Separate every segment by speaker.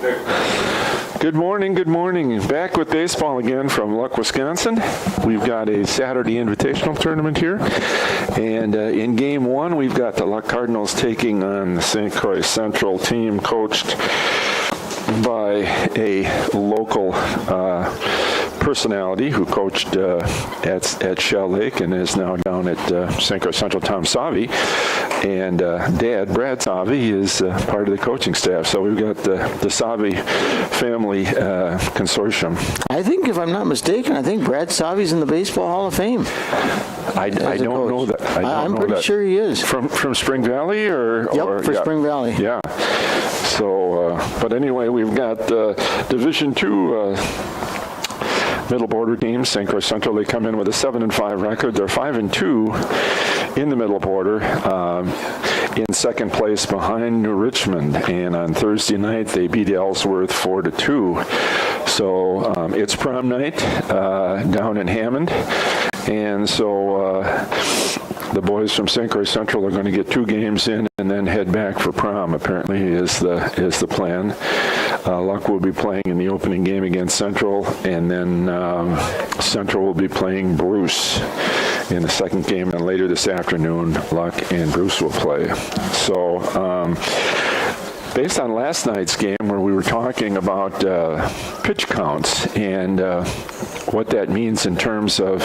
Speaker 1: Good morning, good morning. Back with baseball again from Luck, Wisconsin. We've got a Saturday Invitational Tournament here. And in Game 1, we've got the Luck Cardinals taking on the St. Croix Central team coached by a local personality who coached at Shell Lake and is now down at St. Croix Central, Tom Savi. And Dad, Brad Savi, is part of the coaching staff. So we've got the Savi family consortium.
Speaker 2: I think, if I'm not mistaken, I think Brad Savi's in the Baseball Hall of Fame.
Speaker 1: I don't know that.
Speaker 2: I'm pretty sure he is.
Speaker 1: From Spring Valley?
Speaker 2: Yep, Spring Valley.
Speaker 1: Yeah. So, but anyway, we've got Division II middle border teams. St. Croix Central, they come in with a 7-5 record. They're 5-2 in the middle border, in second place behind New Richmond. And on Thursday night, they beat Ellsworth 4-2. So it's prom night down in Hammond. And so the boys from St. Croix Central are going to get 2 games in and then head back for prom, apparently, is the plan. Luck will be playing in the opening game against Central, and then Central will be playing Bruce in the second game, and later this afternoon, Luck and Bruce will play. So, based on last night's game where we were talking about pitch counts and what that means in terms of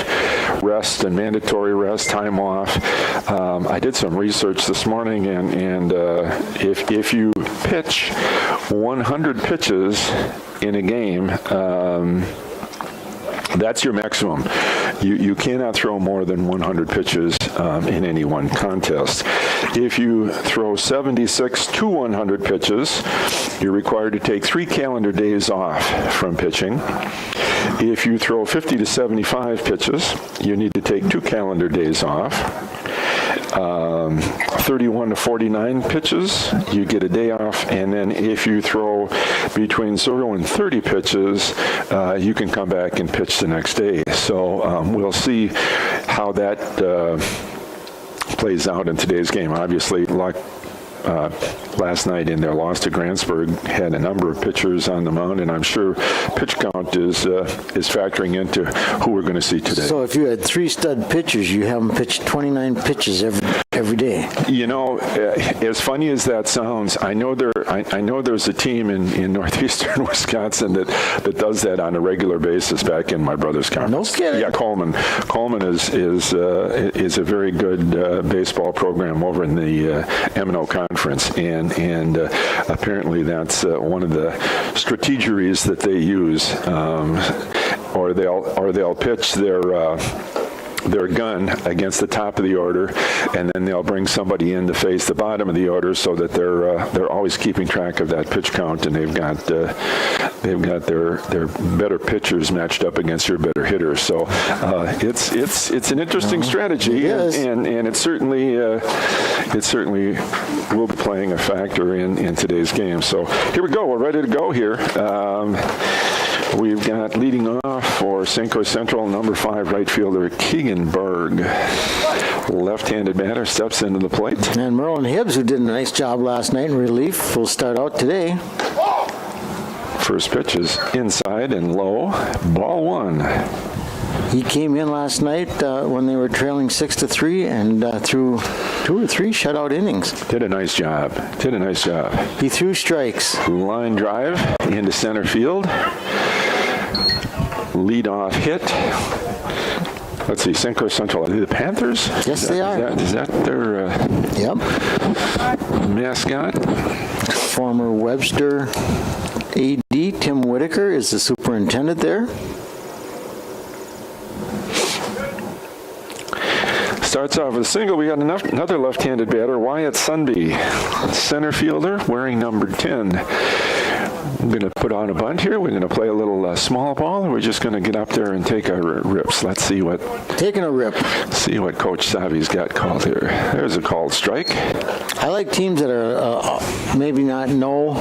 Speaker 1: rest and mandatory rest, time off, I did some research this morning, and if you pitch 100 pitches in a game, that's your maximum. You cannot throw more than 100 pitches in any one contest. If you throw 76 to 100 pitches, you're required to take 3 calendar days off from pitching. If you throw 50 to 75 pitches, you need to take 2 calendar days off. 31 to 49 pitches, you get a day off, and then if you throw between 0 and 30 pitches, you can come back and pitch the next day. So we'll see how that plays out in today's game. Obviously, Luck last night in their loss to Grantsburg had a number of pitchers on the mound, and I'm sure pitch count is factoring into who we're going to see today.
Speaker 2: So if you had 3 stud pitchers, you have them pitch 29 pitches every day.
Speaker 1: You know, as funny as that sounds, I know there's a team in northeastern Wisconsin that does that on a regular basis back in my brother's conference.
Speaker 2: No kidding.
Speaker 1: Yeah, Coleman. Coleman is a very good baseball program over in the M&O Conference, and apparently that's one of the strategies that they use, or they'll pitch their gun against the top of the order, and then they'll bring somebody in to face the bottom of the order, so that they're always keeping track of that pitch count, and they've got their better pitchers matched up against your better hitters. So it's an interesting strategy, and it certainly will be playing a factor in today's game. So here we go. We're ready to go here. We've got leading off for St. Croix Central, number 5 right fielder Keegan Berg. Left-handed batter steps into the plate.
Speaker 2: And Merlin Hibbs, who did a nice job last night in relief, will start out today.
Speaker 1: First pitch is inside and low. Ball 1.
Speaker 2: He came in last night when they were trailing 6-3 and threw 2 or 3 shutout innings.
Speaker 1: Did a nice job.
Speaker 2: He threw strikes.
Speaker 1: Line drive into center field. Lead-off hit. Let's see, St. Croix Central. Are they the Panthers?
Speaker 2: Yes, they are.
Speaker 1: Is that their mascot?
Speaker 2: Former Webster AD Tim Whitaker is the superintendent there.
Speaker 1: Starts off with a single. We got another left-handed batter, Wyatt Sunby, center fielder, wearing number 10. I'm going to put on a bunt here. We're going to play a little small ball, or we're just going to get up there and take our rips. Let's see what...
Speaker 2: Taking a rip.
Speaker 1: See what Coach Savi's got called here. There's a called strike.
Speaker 2: I like teams that are maybe not know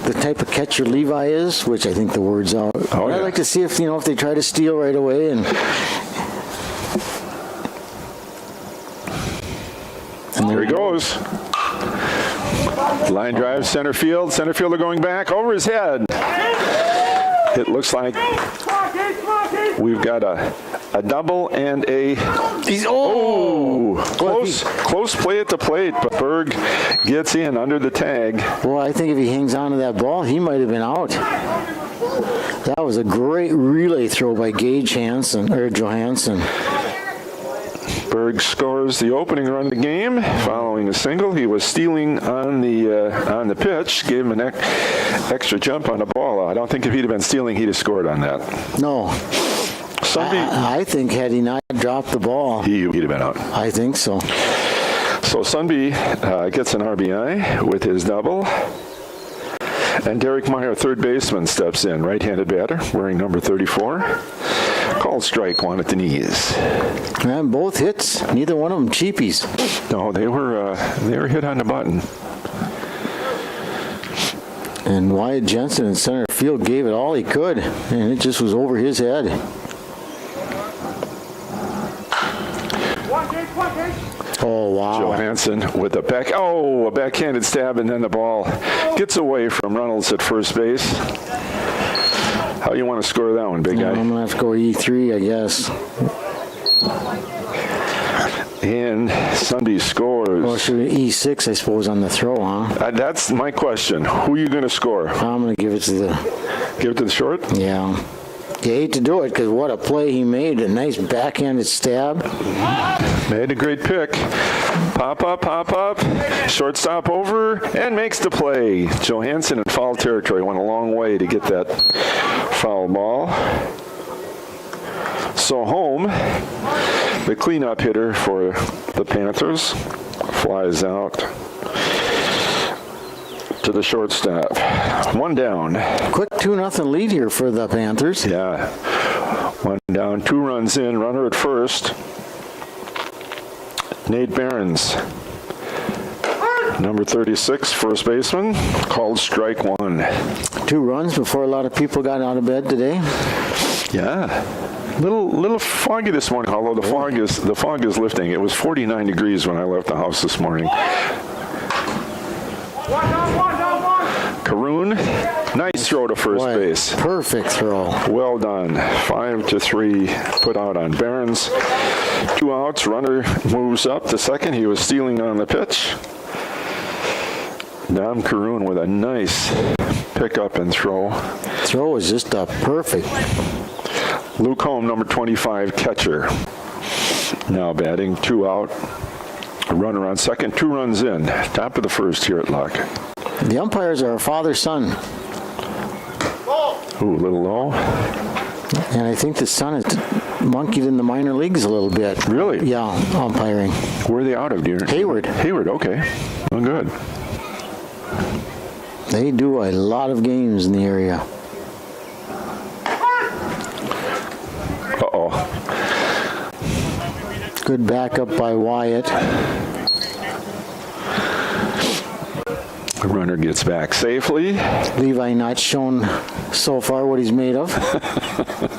Speaker 2: the type of catcher Levi is, which I think the word's out.
Speaker 1: Oh, yeah.
Speaker 2: I'd like to see if they try to steal right away and
Speaker 1: there he goes. Line drive, center field. Center fielder going back over his head. It looks like we've got a double and a... Close play at the plate, but Berg gets in under the tag.
Speaker 2: Well, I think if he hangs on to that ball, he might have been out. That was a great relay throw by Gage Johansson.
Speaker 1: Berg scores the opening run of the game following a single. He was stealing on the pitch, gave him an extra jump on the ball. I don't think if he'd have been stealing, he'd have scored on that.
Speaker 2: No. I think had he not dropped the ball,
Speaker 1: he'd have been out.
Speaker 2: I think so.
Speaker 1: So Sundby gets an RBI with his double. And Derek Meyer, third baseman, steps in, right-handed batter, wearing number 34. Called strike one at the knees.
Speaker 2: And both hits, neither one of them cheapies.
Speaker 1: No, they were hit on the button.
Speaker 2: And Wyatt Jensen in center field gave it all he could, and it just was over his head. Oh, wow.
Speaker 1: Johansson with a backhanded stab, and then the ball gets away from Reynolds at first base. How do you want to score that one, big guy?
Speaker 2: I'm going to have to go E3, I guess.
Speaker 1: And Sunday scores.
Speaker 2: Well, should we E6, I suppose, on the throw, huh?
Speaker 1: That's my question. Who are you going to score?
Speaker 2: I'm going to give it to the...
Speaker 1: Give it to the short?
Speaker 2: Yeah. You hate to do it because what a play he made. A nice backhanded stab.
Speaker 1: Made a great pick. Pop up. Shortstop over and makes the play. Johansson in foul territory went a long way to get that foul ball. So home, the cleanup hitter for the Panthers flies out to the shortstop. One down.
Speaker 2: Quick 2-0 lead here for the Panthers.
Speaker 1: Yeah. One down, 2 runs in, runner at first. Nate Behrens, number 36, first baseman, called strike one.
Speaker 2: 2 runs before a lot of people got out of bed today.
Speaker 1: Yeah. Little foggy this morning, although the fog is lifting. It was 49 degrees when I left the house this morning. Caroon, nice throw to first base.
Speaker 2: Perfect throw.
Speaker 1: Well done. 5-3 put out on Behrens. 2 outs. Runner moves up to second. He was stealing on the pitch. Dom Caroon with a nice pickup and throw.
Speaker 2: Throw is just perfect.
Speaker 1: Luke Holm, number 25, catcher. Now batting, 2 out. A runner on second, 2 runs in. Top of the first here at Luck.
Speaker 2: The umpires are a father-son.
Speaker 1: Ooh, a little low.
Speaker 2: And I think the son has monkeyed in the minor leagues a little bit.
Speaker 1: Really?
Speaker 2: Yeah, umpiring.
Speaker 1: Where are they out of, dear?
Speaker 2: Hayward.
Speaker 1: Hayward, okay. Well, good.
Speaker 2: They do a lot of games in the area.
Speaker 1: Uh-oh.
Speaker 2: Good backup by Wyatt.
Speaker 1: The runner gets back safely.
Speaker 2: Levi not shown so far what he's made of.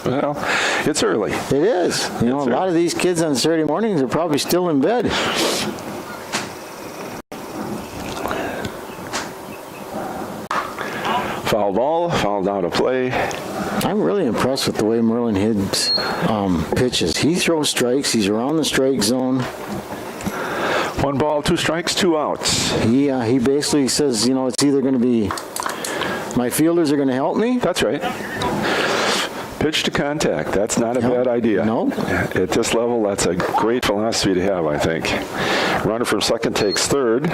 Speaker 1: Well, it's early.
Speaker 2: It is. You know, a lot of these kids on Saturday mornings are probably still in bed.
Speaker 1: Foul ball, fouled out of play.
Speaker 2: I'm really impressed with the way Merlin Hibbs pitches. He throws strikes. He's around the strike zone.
Speaker 1: 1 ball, 2 strikes, 2 outs.
Speaker 2: He basically says, you know, it's either going to be my fielders are going to help me.
Speaker 1: That's right. Pitch to contact. That's not a bad idea.
Speaker 2: No.
Speaker 1: At this level, that's a great philosophy to have, I think. Runner from second takes third.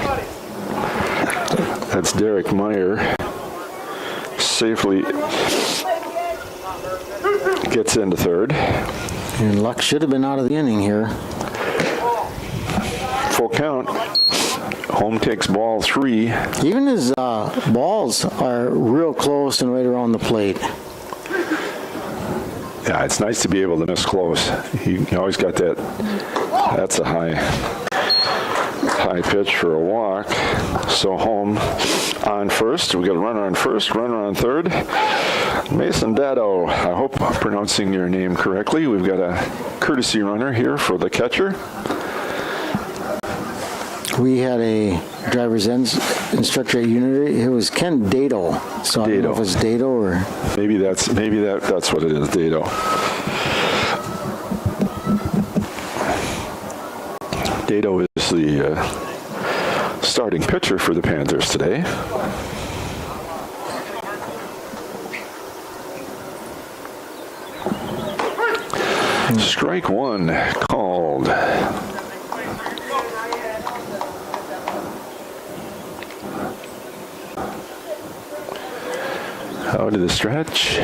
Speaker 1: That's Derek Meyer. Safely gets into third.
Speaker 2: And Luck should have been out of the inning here.
Speaker 1: Full count. Home takes ball 3.
Speaker 2: Even his balls are real close and right around the plate.
Speaker 1: Yeah, it's nice to be able to miss close. You always got that. That's a high pitch for a walk. So home on first. We got a runner on first, runner on third. Mason Dado, I hope I'm pronouncing your name correctly. We've got a courtesy runner here for the catcher.
Speaker 2: We had a driver's ed instructor at Unity. It was Ken Dado. So I don't know if it's Dado or...
Speaker 1: Maybe that's what it is, Dado. Dado is the starting pitcher for the Panthers today. Strike one called. Out of the stretch.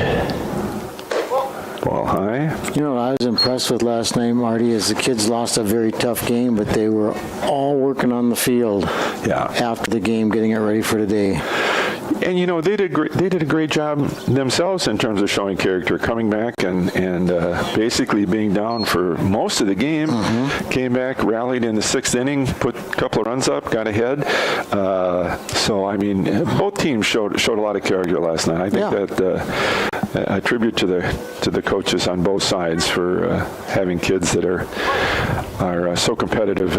Speaker 1: Ball high.
Speaker 2: You know what I was impressed with last night, Marty, is the kids lost a very tough game, but they were all working on the field after the game, getting it ready for today.
Speaker 1: And you know, they did a great job themselves in terms of showing character, coming back and basically being down for most of the game. Came back, rallied in the 6th inning, put a couple of runs up, got ahead. So I mean, both teams showed a lot of character last night. I think that a tribute to the coaches on both sides for having kids that are so competitive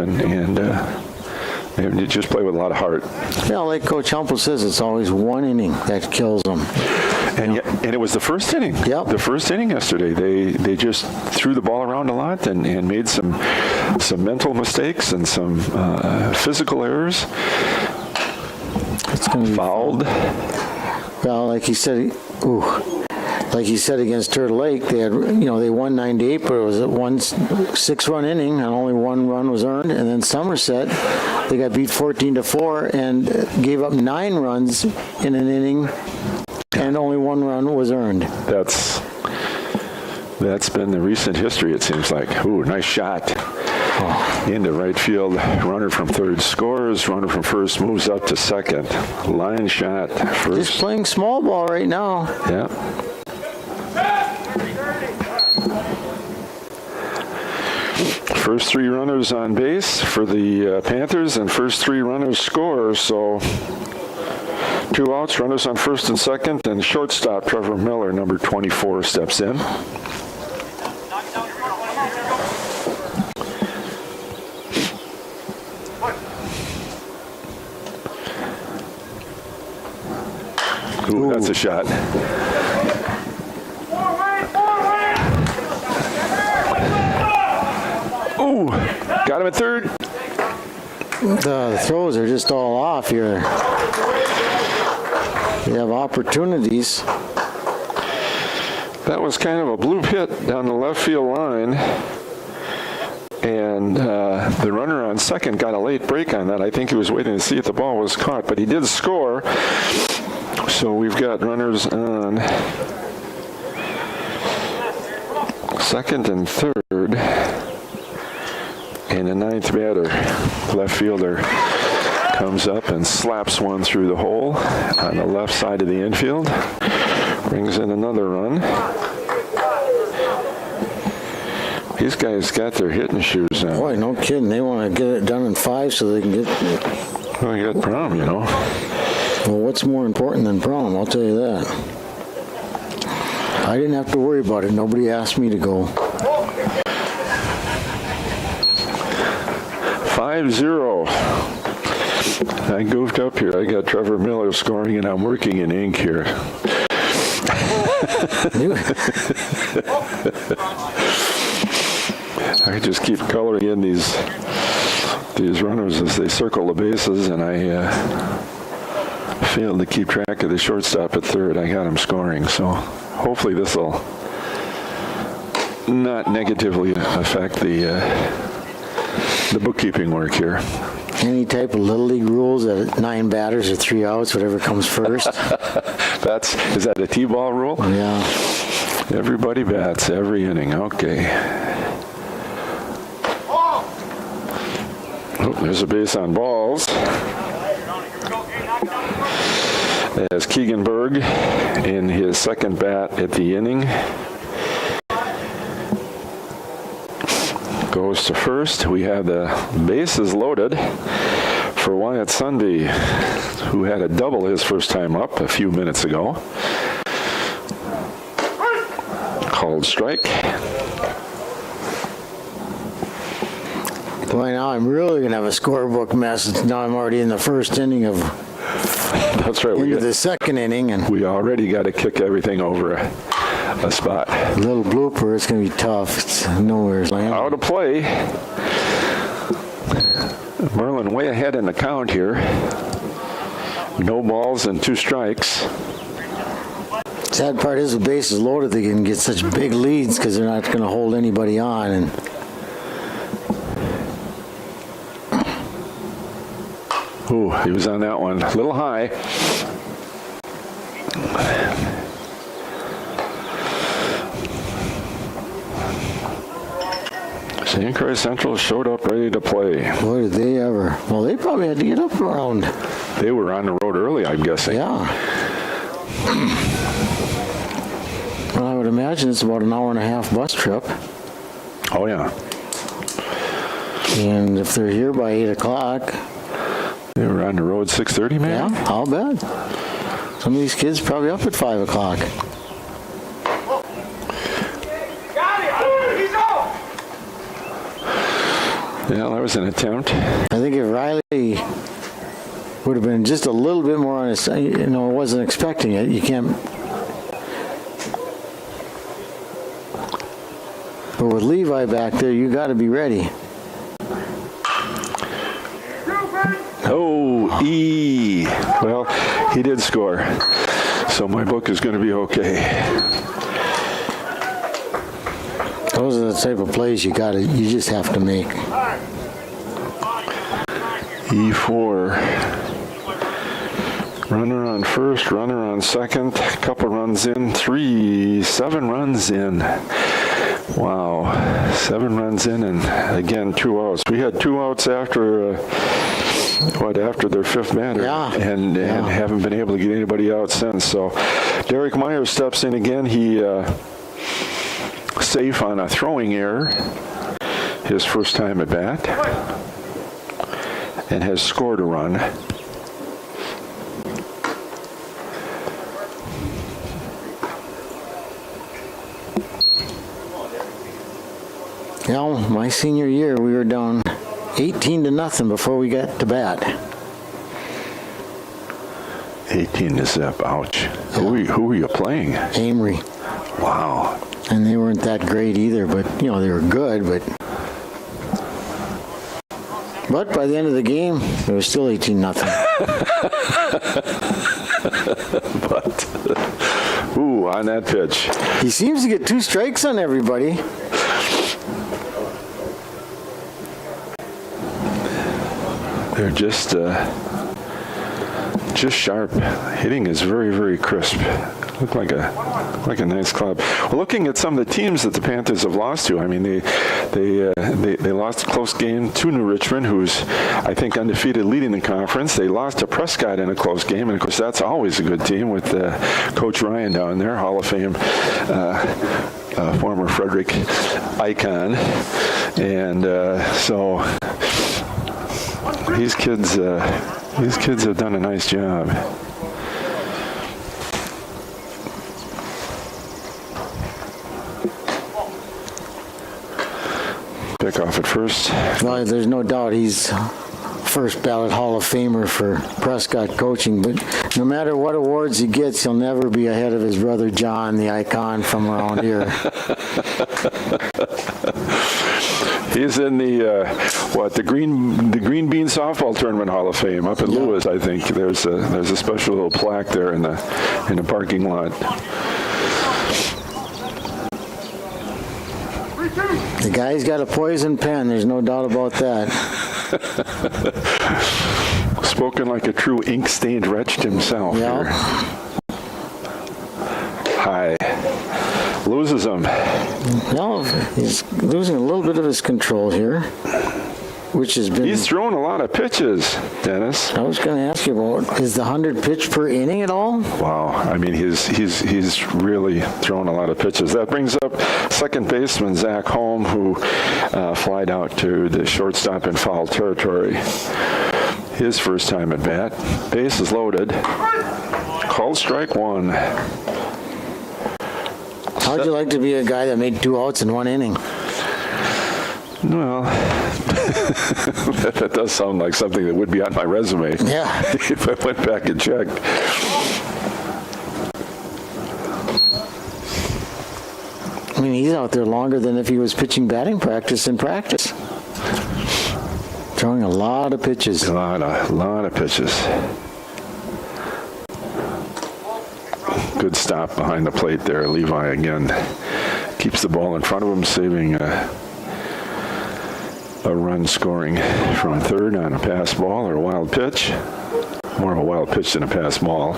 Speaker 1: and you just play with a lot of heart.
Speaker 2: Yeah, like Coach Humple says, it's always one inning that kills them.
Speaker 1: And it was the first inning.
Speaker 2: Yep.
Speaker 1: The first inning yesterday. They just threw the ball around a lot and made some mental mistakes and some physical errors.
Speaker 2: It's going to be
Speaker 1: fouled.
Speaker 2: Well, like he said, against Turtle Lake, they won 9-8, but it was a 6-run inning, and only one run was earned. And then Somerset, they got beat 14-4 and gave up 9 runs in an inning, and only 1 run was earned.
Speaker 1: That's been the recent history. It seems like. Ooh, nice shot. Into right field. Runner from third scores. Runner from first moves up to second. Line shot. First.
Speaker 2: Just playing small ball right now.
Speaker 1: Yeah. First 3 runners on base for the Panthers, and first 3 runners score. So 2 outs, runners on first and second, and shortstop Trevor Miller, number 24, steps in. Ooh, that's a shot. Ooh, got him at third.
Speaker 2: The throws are just all off here. You have opportunities.
Speaker 1: That was kind of a blue hit down the left field line. And the runner on second got a late break on that. I think he was waiting to see if the ball was caught, but he did score. So we've got runners on second and third. And the 9th batter, left fielder, comes up and slaps one through the hole on the left side of the infield. Brings in another run. These guys got their hitting shoes on.
Speaker 2: Boy, no kidding. They want to get it done in 5 so they can get...
Speaker 1: Well, you got prom, you know.
Speaker 2: Well, what's more important than prom? I'll tell you that. I didn't have to worry about it. Nobody asked me to go.
Speaker 1: 5-0. I goofed up here. I got Trevor Miller scoring, and I'm working in ink here. I just keep coloring in these runners as they circle the bases, and I failed to keep track of the shortstop at third. I got him scoring, so hopefully this will not negatively affect the bookkeeping work here.
Speaker 2: Any type of Little League rules that 9 batters or 3 outs, whatever comes first?
Speaker 1: Is that a T-ball rule?
Speaker 2: Yeah.
Speaker 1: Everybody bats every inning. Okay. Oh, there's a base on balls. As Keegan Berg in his second bat at the inning goes to first. We have the bases loaded for Wyatt Sunday, who had a double his first time up a few minutes ago. Called strike.
Speaker 2: Boy, now I'm really going to have a scorebook mess. Now I'm already in the first inning of
Speaker 1: That's right.
Speaker 2: into the second inning, and
Speaker 1: We already got to kick everything over a spot.
Speaker 2: a little blooper. It's going to be tough. It's nowhere land.
Speaker 1: Out of play. Merlin way ahead in the count here. No balls and 2 strikes.
Speaker 2: Sad part is the bases loaded. They can get such big leads because they're not going to hold anybody on. And
Speaker 1: Ooh, he was on that one. A little high. St. Croix Central showed up ready to play.
Speaker 2: boy, did they ever! Well, they probably had to get up around.
Speaker 1: They were on the road early, I'm guessing.
Speaker 2: Yeah. Well, I would imagine it's about an hour and a half bus trip.
Speaker 1: Oh, yeah.
Speaker 2: And if they're here by 8 o'clock,
Speaker 1: They were on the road 6:30, maybe?
Speaker 2: yeah, I'll bet. Some of these kids probably up at 5 o'clock.
Speaker 1: Yeah, that was an attempt.
Speaker 2: I think if Riley would have been just a little bit more on his, wasn't expecting it. You can't. But with Levi back there, you got to be ready.
Speaker 1: Oh, E. Well, he did score. So my book is going to be okay.
Speaker 2: Those are the type of plays you just have to make.
Speaker 1: E4. Runner on first, runner on second, couple runs in, 7 runs in. Wow, 7 runs in, and again, 2 outs. We had 2 outs after after their 5th batter,
Speaker 2: Yeah.
Speaker 1: and haven't been able to get anybody out since. So Derek Meyer steps in again. He safe on a throwing error, his first time at bat, and has scored a run.
Speaker 2: You know, my senior year, we were down 18-0 before we got to bat.
Speaker 1: 18-0. Ouch. Who were you playing?
Speaker 2: Amory.
Speaker 1: Wow.
Speaker 2: And they weren't that great either, but, they were good, but by the end of the game, it was still 18-0.
Speaker 1: But, on that pitch.
Speaker 2: He seems to get 2 strikes on everybody.
Speaker 1: They're just sharp. Hitting is very, very crisp. Look like a nice club. Well, looking at some of the teams that the Panthers have lost to, I mean, they lost a close game to New Richmond, who's I think undefeated, leading the conference. They lost to Prescott in a close game, and of course that's always a good team with Coach Ryan down there, Hall of Fame former Frederick icon, and so these kids have done a nice job. Pick off at first.
Speaker 2: Well, there's no doubt he's first ballot Hall of Famer for Prescott coaching, but no matter what awards he gets, he'll never be ahead of his brother John, the icon from around here.
Speaker 1: He's in the Green Bean Softball Tournament Hall of Fame up at Lewis, I think. There's a special little plaque there in the parking lot.
Speaker 2: The guy's got a poison pen, there's no doubt about that.
Speaker 1: Spoken like a true ink-stained wretch himself.
Speaker 2: Yeah.
Speaker 1: Here. High. Loses him.
Speaker 2: No, he's losing a little bit of his control here, which has been...
Speaker 1: He's thrown a lot of pitches, Dennis.
Speaker 2: I was going to ask you about, is the 100 pitch per inning at all?
Speaker 1: Wow. I mean, he's really thrown a lot of pitches. That brings up second baseman Zach Holm, who flied out to the shortstop in foul territory. His first time at bat. Base is loaded. Called strike 1.
Speaker 2: How'd you like to be a guy that made 2 outs in 1 inning?
Speaker 1: Well, That does sound like something that would be on my resume.
Speaker 2: Yeah.
Speaker 1: If I went back and checked.
Speaker 2: I mean, he's out there longer than if he was pitching batting practice in practice. Throwing a lot of pitches.
Speaker 1: A lot of pitches. Good stop behind the plate there. Levi again keeps the ball in front of him, saving a run scoring from third on a pass ball or a wild pitch. More of a wild pitch than a pass ball.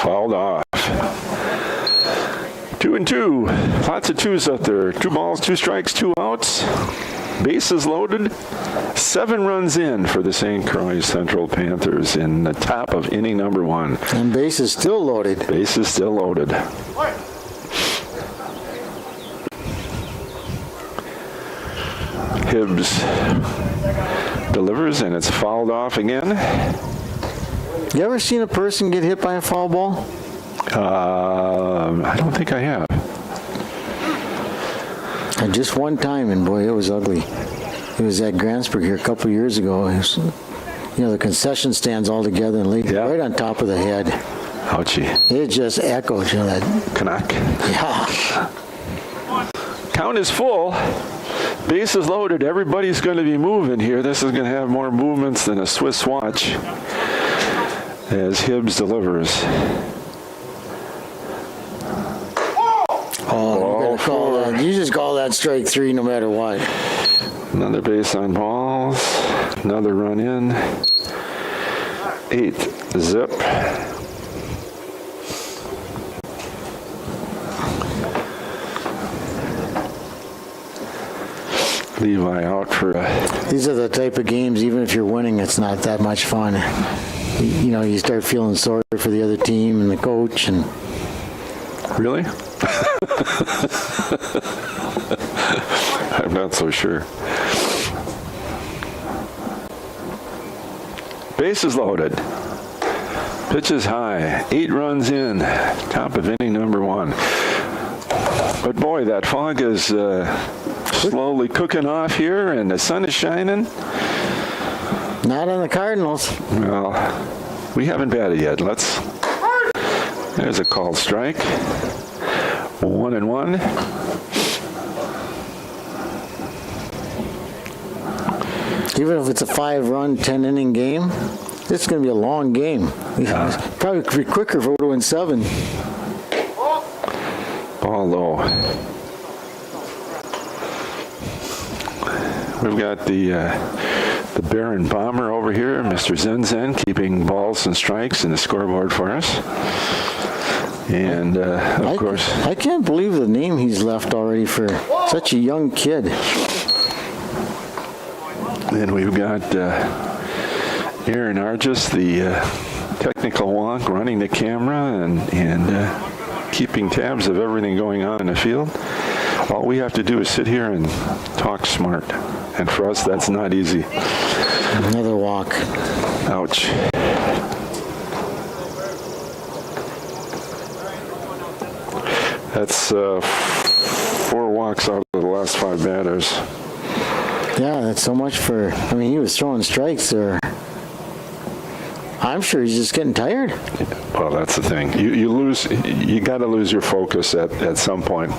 Speaker 1: Fouled off. 2-2. Lots of twos out there. 2 balls, 2 strikes, 2 outs. Bases loaded. 7 runs in for the St. Croix Central Panthers in the top of inning number 1.
Speaker 2: And bases still loaded.
Speaker 1: Bases still loaded. Hibbs delivers, and it's fouled off again.
Speaker 2: You ever seen a person get hit by a foul ball?
Speaker 1: I don't think I have.
Speaker 2: Just one time, and boy, it was ugly. It was at Grantsburg here a couple years ago. It was, the concession stands all together and laid right on top of the head.
Speaker 1: Ouchie.
Speaker 2: It just echoed, that.
Speaker 1: Canuck.
Speaker 2: Yeah.
Speaker 1: Count is full. Bases loaded. Everybody's going to be moving here. This is going to have more movements than a Swiss watch as Hibbs delivers.
Speaker 2: You just call that strike 3 no matter what.
Speaker 1: Another base on balls. Another run in. 8 zip. Levi out for
Speaker 2: These are the type of games, even if you're winning, it's not that much fun. You start feeling sorry for the other team and the coach. And
Speaker 1: Really? I'm not so sure. Bases loaded. Pitches high. 8 runs in. Top of inning number 1. But boy, that fog is slowly cooking off here, and the sun is shining.
Speaker 2: not on the Cardinals.
Speaker 1: Well, we haven't batted yet. There's a called strike. 1-1.
Speaker 2: Even if it's a 5-run, 10-inning game, it's going to be a long game. Probably could be quicker if it would have went 7.
Speaker 1: Ball low. We've got the Baron Bomber over here, Mr. Zen, keeping balls and strikes in the scoreboard for us. And, of course...
Speaker 2: I can't believe the name he's left already for such a young kid.
Speaker 1: Then we've got Aaron Argis, the technical wonk, running the camera and keeping tabs of everything going on in the field. All we have to do is sit here and talk smart. And for us, that's not easy.
Speaker 2: Another walk.
Speaker 1: Ouch. That's 4 walks out of the last 5 batters.
Speaker 2: Yeah, that's so much for... I mean, he was throwing strikes there. I'm sure he's just getting tired.
Speaker 1: Well, that's the thing. You got to lose your focus at some point.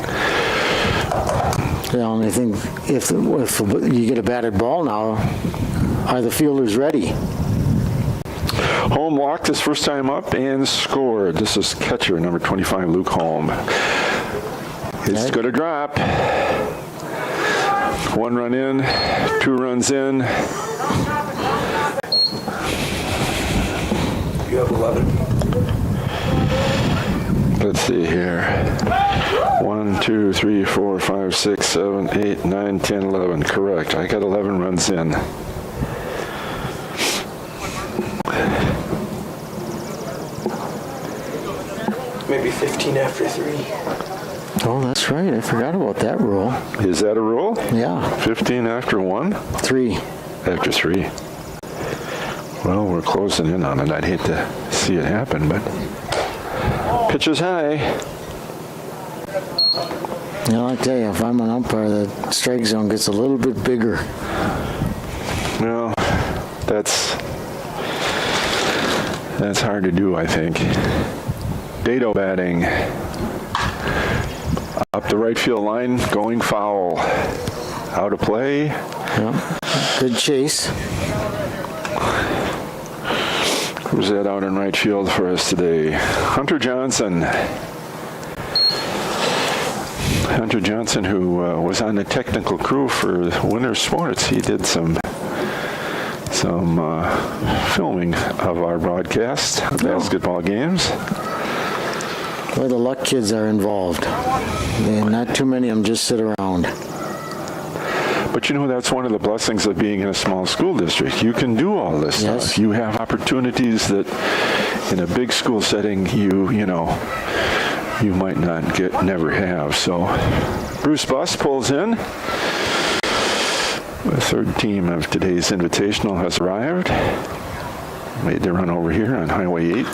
Speaker 2: Yeah, and I think if you get a batted ball now, are the fielders ready?
Speaker 1: Holm walked his first time up and scored. This is catcher number 25, Luke Holm. It's going to drop. 1 run in, 2 runs in.
Speaker 3: You have 11.
Speaker 1: Let's see here. 1, 2, 3, 4, 5, 6, 7, 8, 9, 10, 11. Correct. I got 11 runs in.
Speaker 3: Maybe 15 after 3.
Speaker 2: Oh, that's right. I forgot about that rule.
Speaker 1: Is that a rule?
Speaker 2: Yeah.
Speaker 1: 15 after 1?
Speaker 2: 3.
Speaker 1: After 3. Well, we're closing in on it. I'd hate to see it happen, but pitch is high.
Speaker 2: You know, I tell you, if I'm an umpire, the strike zone gets a little bit bigger.
Speaker 1: Well, that's hard to do, I think. Dado batting. Up the right field line, going foul. Out of play.
Speaker 2: Yeah. Good chase.
Speaker 1: Who's that out in right field for us today? Hunter Johnson. Hunter Johnson, who was on the technical crew for Winter Sports. He did some filming of our broadcast of basketball games.
Speaker 2: Boy, the luck kids are involved. Not too many of them just sit around.
Speaker 1: But you know, that's one of the blessings of being in a small school district. You can do all this stuff. You have opportunities that in a big school setting you might never have. So Bruce Buss pulls in. The third team of today's invitational has arrived. Made their run over here on Highway 8.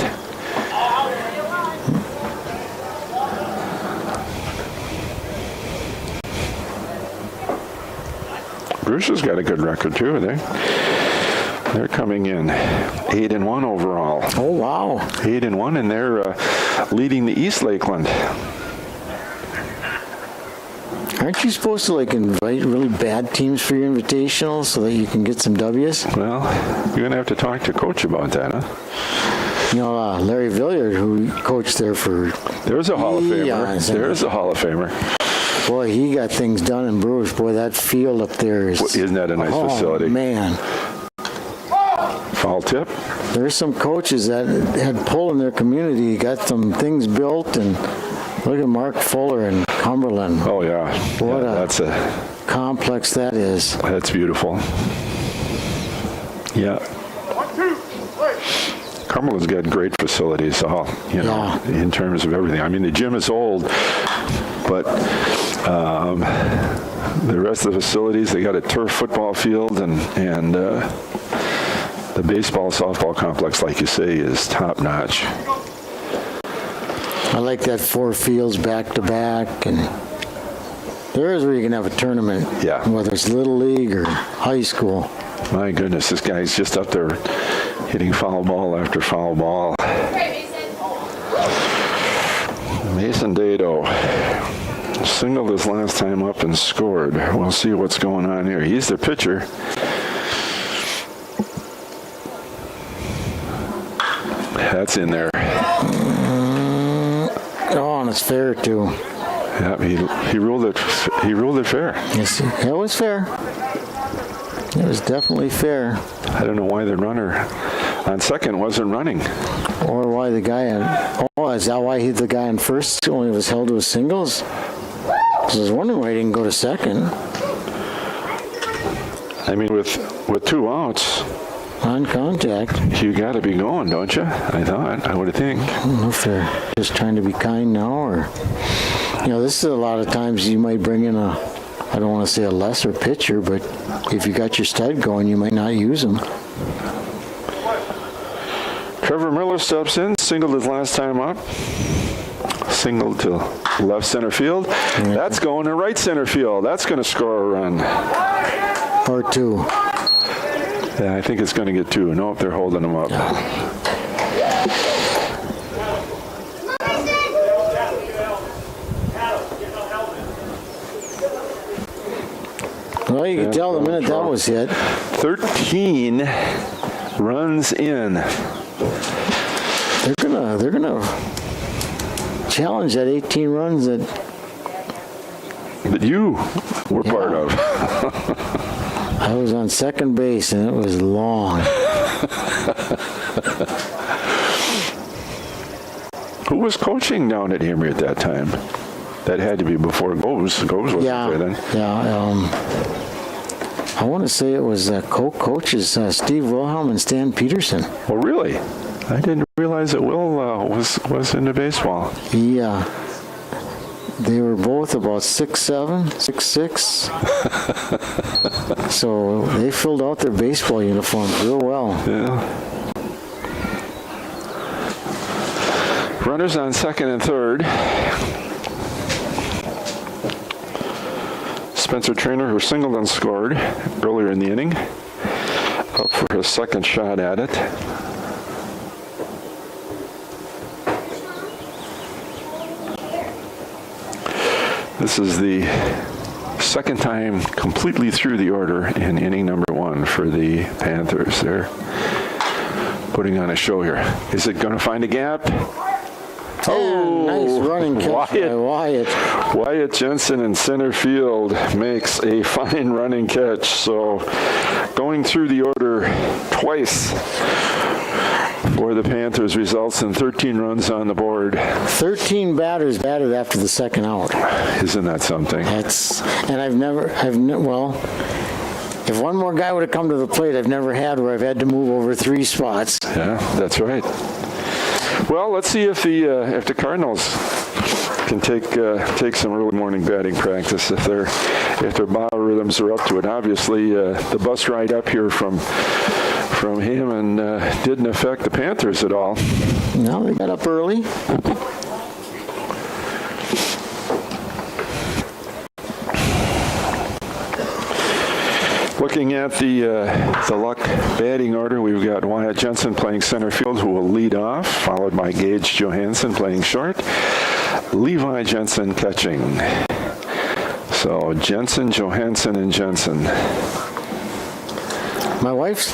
Speaker 1: Bruce has got a good record too. They're coming in 8-1 overall.
Speaker 2: Oh wow!
Speaker 1: 8-1, and they're leading the East Lakeland.
Speaker 2: Aren't you supposed to invite really bad teams for your invitational so that you can get some W's?
Speaker 1: Well, you're gonna have to talk to Coach about that, huh?
Speaker 2: You know, Larry Villiard, who coached there for
Speaker 1: There's a Hall of Famer.
Speaker 2: eons.
Speaker 1: There's a Hall of Famer.
Speaker 2: Boy, he got things done in Bruce. Boy, that field up there is...
Speaker 1: Isn't that a nice facility?
Speaker 2: Oh, man.
Speaker 1: Foul tip.
Speaker 2: There's some coaches that had pull in their community, got some things built, and look at Mark Fuller in Cumberland.
Speaker 1: Oh, yeah.
Speaker 2: What
Speaker 1: That's a
Speaker 2: complex that is.
Speaker 1: That's beautiful. Yeah. Cumberland's got great facilities, in terms of everything. I mean, the gym is old, but the rest of the facilities, they got a turf football field, and the baseball, softball complex, like you say, is top-notch.
Speaker 2: I like that 4 fields back-to-back, and there is where you can have a tournament, whether it's Little League or high school.
Speaker 1: My goodness, this guy's just up there hitting foul ball after foul ball. Mason Dado singled his last time up and scored. We'll see what's going on here. He's the pitcher. That's in there.
Speaker 2: Oh, and it's fair too.
Speaker 1: Yeah, he ruled it. He ruled it fair.
Speaker 2: Yes, it was fair. It was definitely fair.
Speaker 1: I don't know why the runner on second wasn't running.
Speaker 2: Or why the guy is that why the guy on first only was held to a singles? Because I was wondering why he didn't go to second.
Speaker 1: I mean, with 2 outs.
Speaker 2: On contact.
Speaker 1: You got to be going, don't you? I would think.
Speaker 2: I don't know if they're just trying to be kind now, or this is a lot of times you might bring in I don't want to say a lesser pitcher, but if you got your stud going, you might not use him.
Speaker 1: Trevor Miller steps in, singled his last time up. Singled to left center field. That's going to right center field. That's going to score a run.
Speaker 2: Or 2.
Speaker 1: Yeah, I think it's going to get 2. Nope, they're holding him up.
Speaker 2: Well, you can tell the minute that was hit.
Speaker 1: 13 runs in.
Speaker 2: They're gonna challenge that 18 runs that
Speaker 1: you were part of.
Speaker 2: I was on second base, and it was long.
Speaker 1: Who was coaching down at Emory at that time? That had to be before Goes. Goes wasn't there then.
Speaker 2: Yeah. I want to say it was co-coaches Steve Wilhelm and Stan Peterson.
Speaker 1: Oh, really? I didn't realize that Will was into baseball.
Speaker 2: Yeah. They were both about 6'7", 6'6". So they filled out their baseball uniforms real well.
Speaker 1: Yeah. Runners on second and third. Spencer Trainer, who singled and scored earlier in the inning, up for his second shot at it. This is the second time completely through the order in inning number 1 for the Panthers. They're putting on a show here. Is it going to find a gap?
Speaker 2: Oh, nice running catch by Wyatt.
Speaker 1: Wyatt Jensen in center field makes a fine running catch. So going through the order twice for the Panthers results in 13 runs on the board.
Speaker 2: 13 batters batted after the second out.
Speaker 1: Isn't that something?
Speaker 2: And well, if one more guy would have come to the plate, I've never had where I've had to move over 3 spots.
Speaker 1: Yeah, that's right. Well, let's see if the Cardinals can take some early morning batting practice if their biorhythms are up to it. Obviously, the bus ride up here from Hammond didn't affect the Panthers at all.
Speaker 2: No, they got up early.
Speaker 1: Looking at the Luck batting order, we've got Wyatt Jensen playing center field, who will lead off, followed by Gage Johansson playing short, Levi Jensen catching. So Jensen, Johansson, and Jensen.
Speaker 2: My wife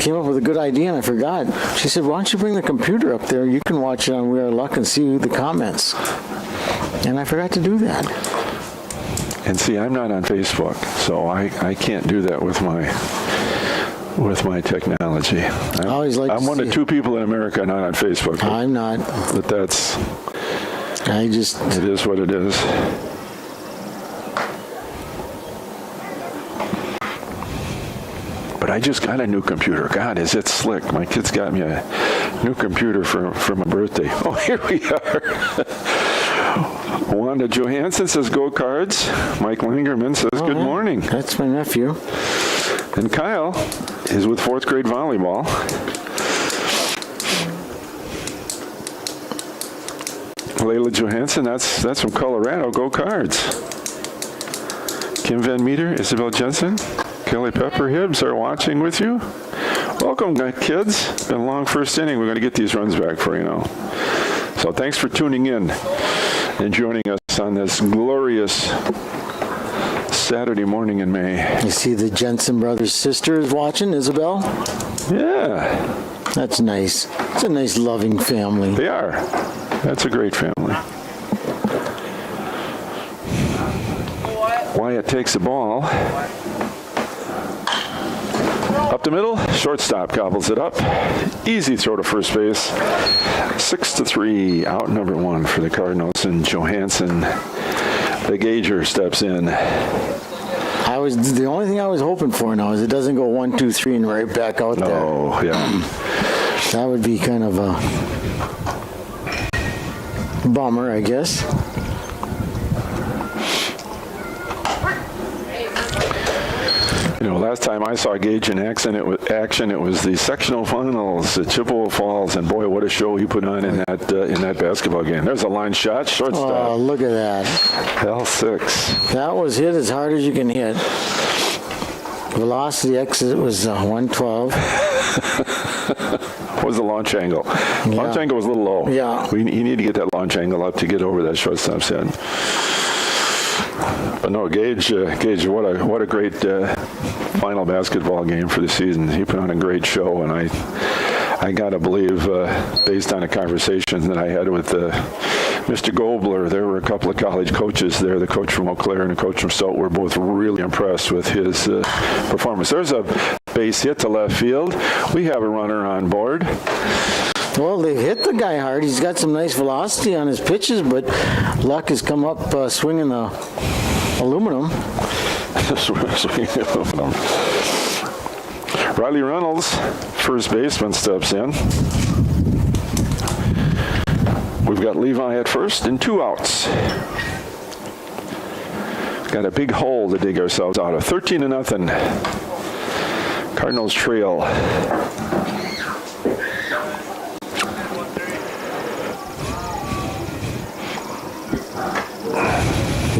Speaker 2: came up with a good idea, and I forgot. She said, why don't you bring the computer up there? You can watch it on We Are Luck and see the comments. And I forgot to do that.
Speaker 1: And see, I'm not on Facebook, so I can't do that with my technology. I'm one of 2 people in America not on Facebook.
Speaker 2: I'm not.
Speaker 1: But it is what it is. But I just got a new computer. God, is it slick. My kids got me a new computer for my birthday. Oh, here we are. Wanda Johansson says, go Cards. Mike Lingerman says, good morning.
Speaker 2: That's my nephew.
Speaker 1: And Kyle is with 4th grade volleyball. Layla Johansson, that's from Colorado. Go Cards. Kim Van Meter, Isabel Jensen, Kelly Pepper Hibbs are watching with you. Welcome, kids. It's been a long first inning. We're going to get these runs back for you now. So thanks for tuning in and joining us on this glorious Saturday morning in May.
Speaker 2: You see the Jensen brothers' sister is watching, Isabel?
Speaker 1: Yeah.
Speaker 2: That's nice. It's a nice, loving family.
Speaker 1: They are. That's a great family. Wyatt takes the ball. Up the middle, shortstop gobbles it up. Easy throw to first base. 6-3, out number 1 for the Cardinals, and Johansson, the Gager, steps in.
Speaker 2: The only thing I was hoping for now is it doesn't go 1, 2, 3 and right back out there.
Speaker 1: Oh, yeah.
Speaker 2: That would be kind of a bummer, I guess.
Speaker 1: You know, last time I saw Gage in action, it was the sectional finals at Chippewa Falls, and boy, what a show he put on in that basketball game. There's a line shot, shortstop.
Speaker 2: Oh, look at that.
Speaker 1: L6.
Speaker 2: That was hit as hard as you can hit. Velocity exit was 112.
Speaker 1: What was the launch angle?
Speaker 2: Yeah.
Speaker 1: Launch angle was a little low.
Speaker 2: Yeah.
Speaker 1: You need to get that launch angle up to get over that shortstop's head. But no, Gage, what a great final basketball game for the season. He put on a great show, and I gotta believe, based on a conversation that I had with Mr. Gobler, there were a couple of college coaches there. The coach from Eau Claire and the coach from Stout were both really impressed with his performance. There's a base hit to left field. We have a runner on board.
Speaker 2: Well, they hit the guy hard. He's got some nice velocity on his pitches, but Luck has come up swinging the aluminum.
Speaker 1: Riley Reynolds, first baseman, steps in. We've got Levi at first and 2 outs. Got a big hole to dig ourselves out of. 13-0. Cardinals trail.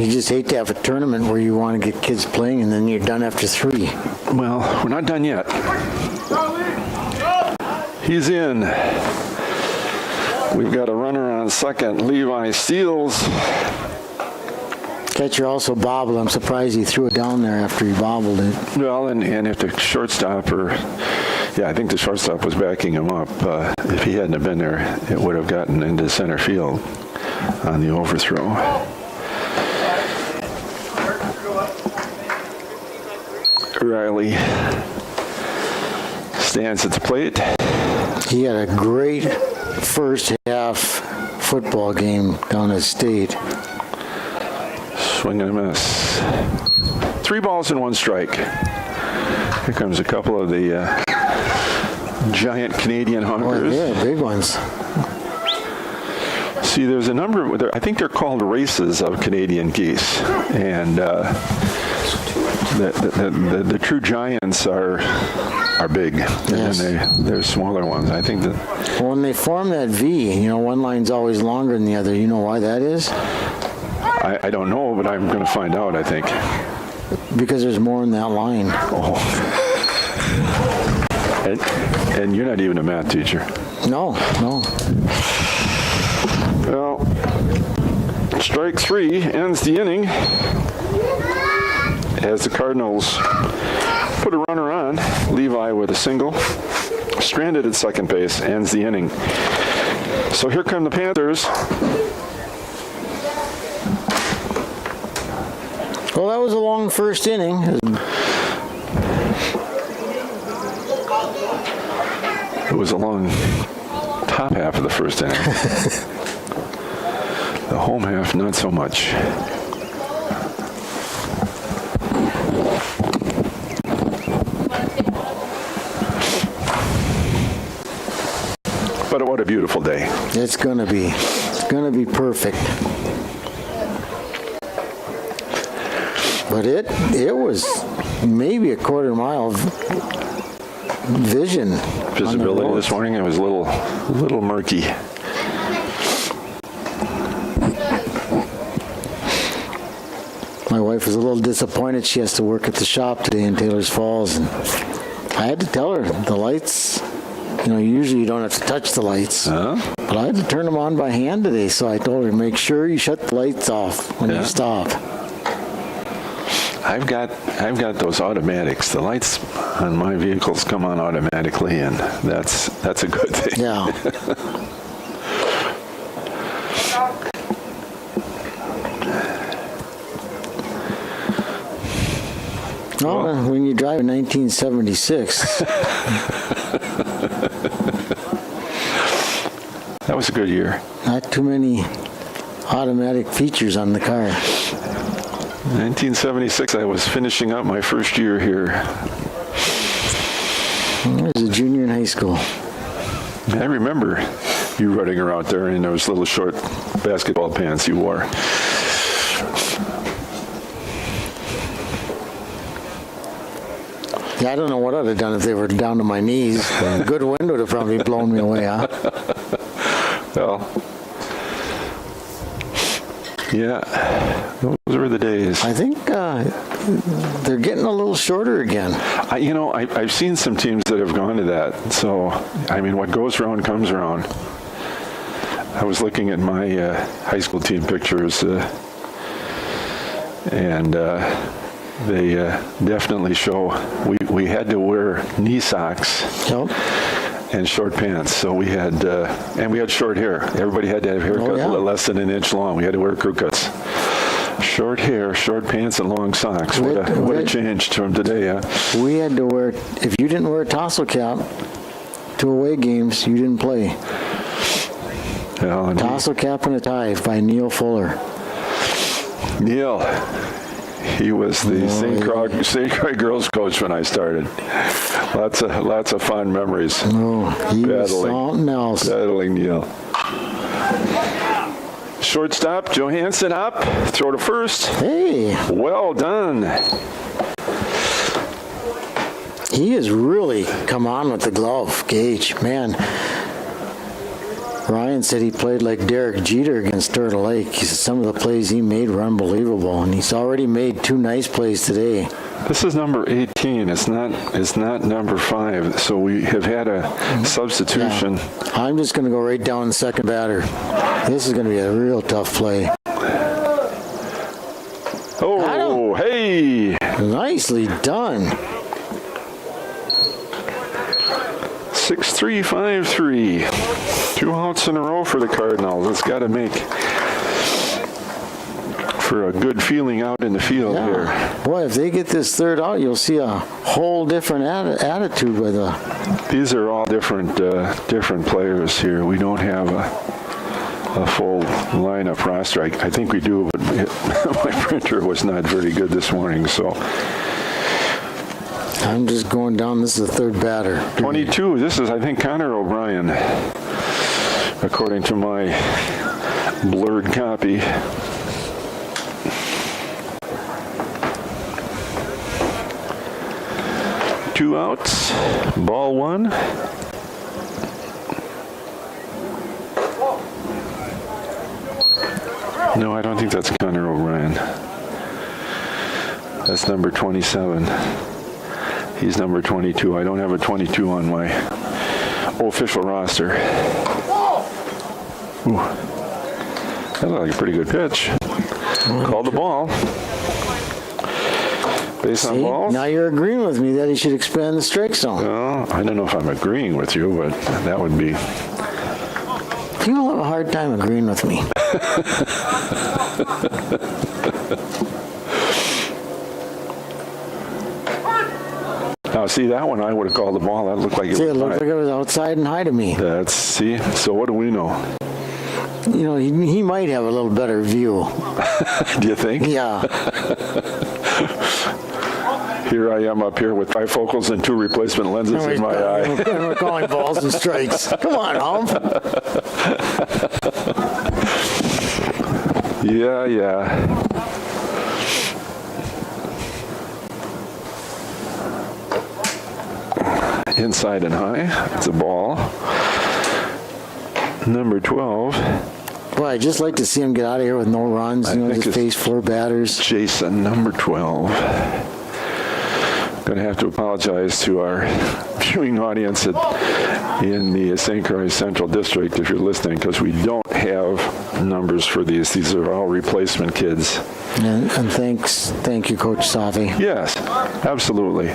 Speaker 2: You just hate to have a tournament where you want to get kids playing and then you're done after 3.
Speaker 1: Well, we're not done yet. He's in. We've got a runner on second. Levi steals.
Speaker 2: Catcher also bobbled. I'm surprised he threw it down there after he bobbled it.
Speaker 1: Well, and if the shortstop I think the shortstop was backing him up. If he hadn't have been there, it would have gotten into center field on the overthrow. Riley stands at the plate.
Speaker 2: He had a great first half football game down at State.
Speaker 1: Swing and a miss. 3 balls and 1 strike. Here comes a couple of the giant Canadian hunters.
Speaker 2: Oh, yeah, big ones.
Speaker 1: See, there's a number of, I think they're called races of Canadian geese. And the true giants are big.
Speaker 2: Yes.
Speaker 1: And they're smaller ones. I think that.
Speaker 2: Well, when they form that V, one line's always longer than the other. You know why that is?
Speaker 1: I don't know, but I'm going to find out, I think.
Speaker 2: Because there's more in that line.
Speaker 1: Oh. And you're not even a math teacher.
Speaker 2: No.
Speaker 1: Well, strike 3 ends the inning as the Cardinals put a runner on. Levi with a single. Stranded at second base ends the inning. So here come the Panthers.
Speaker 2: Well, that was a long first inning.
Speaker 1: It was a long top half of the first inning. The home half, not so much. But what a beautiful day.
Speaker 2: It's gonna be perfect. But it was maybe a quarter mile of
Speaker 1: visibility this morning. It was a little murky.
Speaker 2: My wife was a little disappointed. She has to work at the shop today in Taylor's Falls, and I had to tell her the lights. Usually you don't have to touch the lights, but I had to turn them on by hand today. So I told her, make sure you shut the lights off when you stop.
Speaker 1: I've got those automatics. The lights on my vehicles come on automatically, and that's a good thing.
Speaker 2: Yeah. Well, when you drive in 1976.
Speaker 1: That was a good year.
Speaker 2: Not too many automatic features on the car.
Speaker 1: 1976, I was finishing up my first year here.
Speaker 2: I was a junior in high school.
Speaker 1: I remember you running around there in those little short basketball pants you wore.
Speaker 2: Yeah, I don't know what I'd have done if they were down to my knees. A good wind would have probably blown me away, huh?
Speaker 1: Well, yeah, those were the days.
Speaker 2: I think they're getting a little shorter again.
Speaker 1: I've seen some teams that have gone to that. So, what goes around comes around. I was looking at my high school team pictures, and they definitely show we had to wear knee socks.
Speaker 2: Yep.
Speaker 1: And short pants. So we had short hair. Everybody had to have haircut less than an inch long. We had to wear crew cuts. Short hair, short pants, and long socks. What a change from today, huh?
Speaker 2: We had to wear, if you didn't wear a tassel cap to away games, you didn't play.
Speaker 1: Well,
Speaker 2: Tassel cap and a tie by Neil Fuller.
Speaker 1: Neil. He was the St. Croix girls coach when I started. Lots of fond memories.
Speaker 2: Oh, he was something else.
Speaker 1: Battling Neil. Shortstop, Johansson up. Throw to first.
Speaker 2: Hey.
Speaker 1: Well done.
Speaker 2: He has really come on with the glove, Gage. Man, Ryan said he played like Derek Jeter against Turtle Lake. He said some of the plays he made were unbelievable, and he's already made 2 nice plays today.
Speaker 1: This is number 18. It's not number 5. So we have had a substitution.
Speaker 2: Yeah. I'm just going to go right down the second batter. This is going to be a real tough play.
Speaker 1: Oh, hey!
Speaker 2: Nicely done.
Speaker 1: 6-3-5-3. 2 outs in a row for the Cardinals. It's got to make for a good feeling out in the field here.
Speaker 2: Boy, if they get this third out, you'll see a whole different attitude by the...
Speaker 1: These are all different players here. We don't have a full lineup roster. I think we do, but my printer was not very good this morning, so...
Speaker 2: I'm just going down. This is the third batter.
Speaker 1: 22. This is, I think, Connor O'Brien, according to my blurred copy. Two outs, ball 1. No, I don't think that's Connor O'Brien. That's number 27. He's number 22. I don't have a 22 on my official roster. Ooh. That looked like a pretty good pitch. Called the ball. Base on balls.
Speaker 2: Now you're agreeing with me that he should expand the strike zone.
Speaker 1: Well, I don't know if I'm agreeing with you, but that would be...
Speaker 2: People have a hard time agreeing with me.
Speaker 1: Now, see, that one I would have called the ball. That looked like it
Speaker 2: See, it
Speaker 1: was
Speaker 2: looked
Speaker 1: high.
Speaker 2: like it was outside and high to me.
Speaker 1: See? So what do we know?
Speaker 2: You know, he might have a little better view.
Speaker 1: Do you think?
Speaker 2: Yeah.
Speaker 1: Here I am up here with trifocals and 2 replacement lenses in my eye.
Speaker 2: And we're calling balls and strikes. Come on, Hump.
Speaker 1: Yeah. Inside and high. It's a ball. Number 12.
Speaker 2: Boy, I'd just like to see him get out of here with no runs. You know,
Speaker 1: think
Speaker 2: just face 4 batters.
Speaker 1: Jason, number 12. Going to have to apologize to our viewing audience in the St. Croix Central District if you're listening, because we don't have numbers for these. These are all replacement kids.
Speaker 2: And thank you, Coach Safi.
Speaker 1: Yes, absolutely.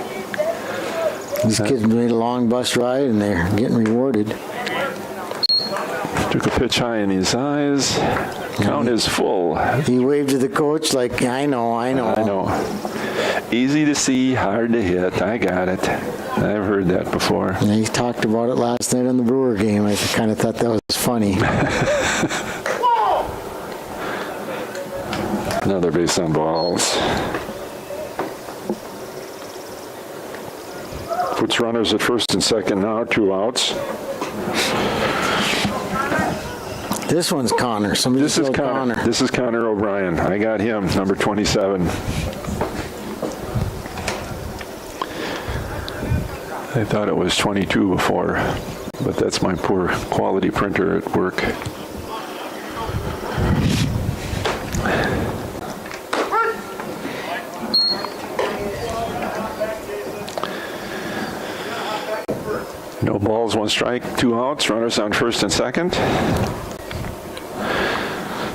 Speaker 2: These kids made a long bus ride, and they're getting rewarded.
Speaker 1: Took a pitch high in his eyes. Count is full.
Speaker 2: He waved to the coach like, I know.
Speaker 1: I know. Easy to see, hard to hit. I got it. I've heard that before.
Speaker 2: And he talked about it last night on the Brewer game. I kind of thought that was funny.
Speaker 1: Another base on balls. Puts runners at first and second now, 2 outs.
Speaker 2: This one's Connor. Somebody
Speaker 1: This is
Speaker 2: spelled
Speaker 1: Connor. This is Connor O'Brien. I got him, number 27. I thought it was 22 before, but that's my poor quality printer at work. No balls, 1 strike, 2 outs, runners on first and second.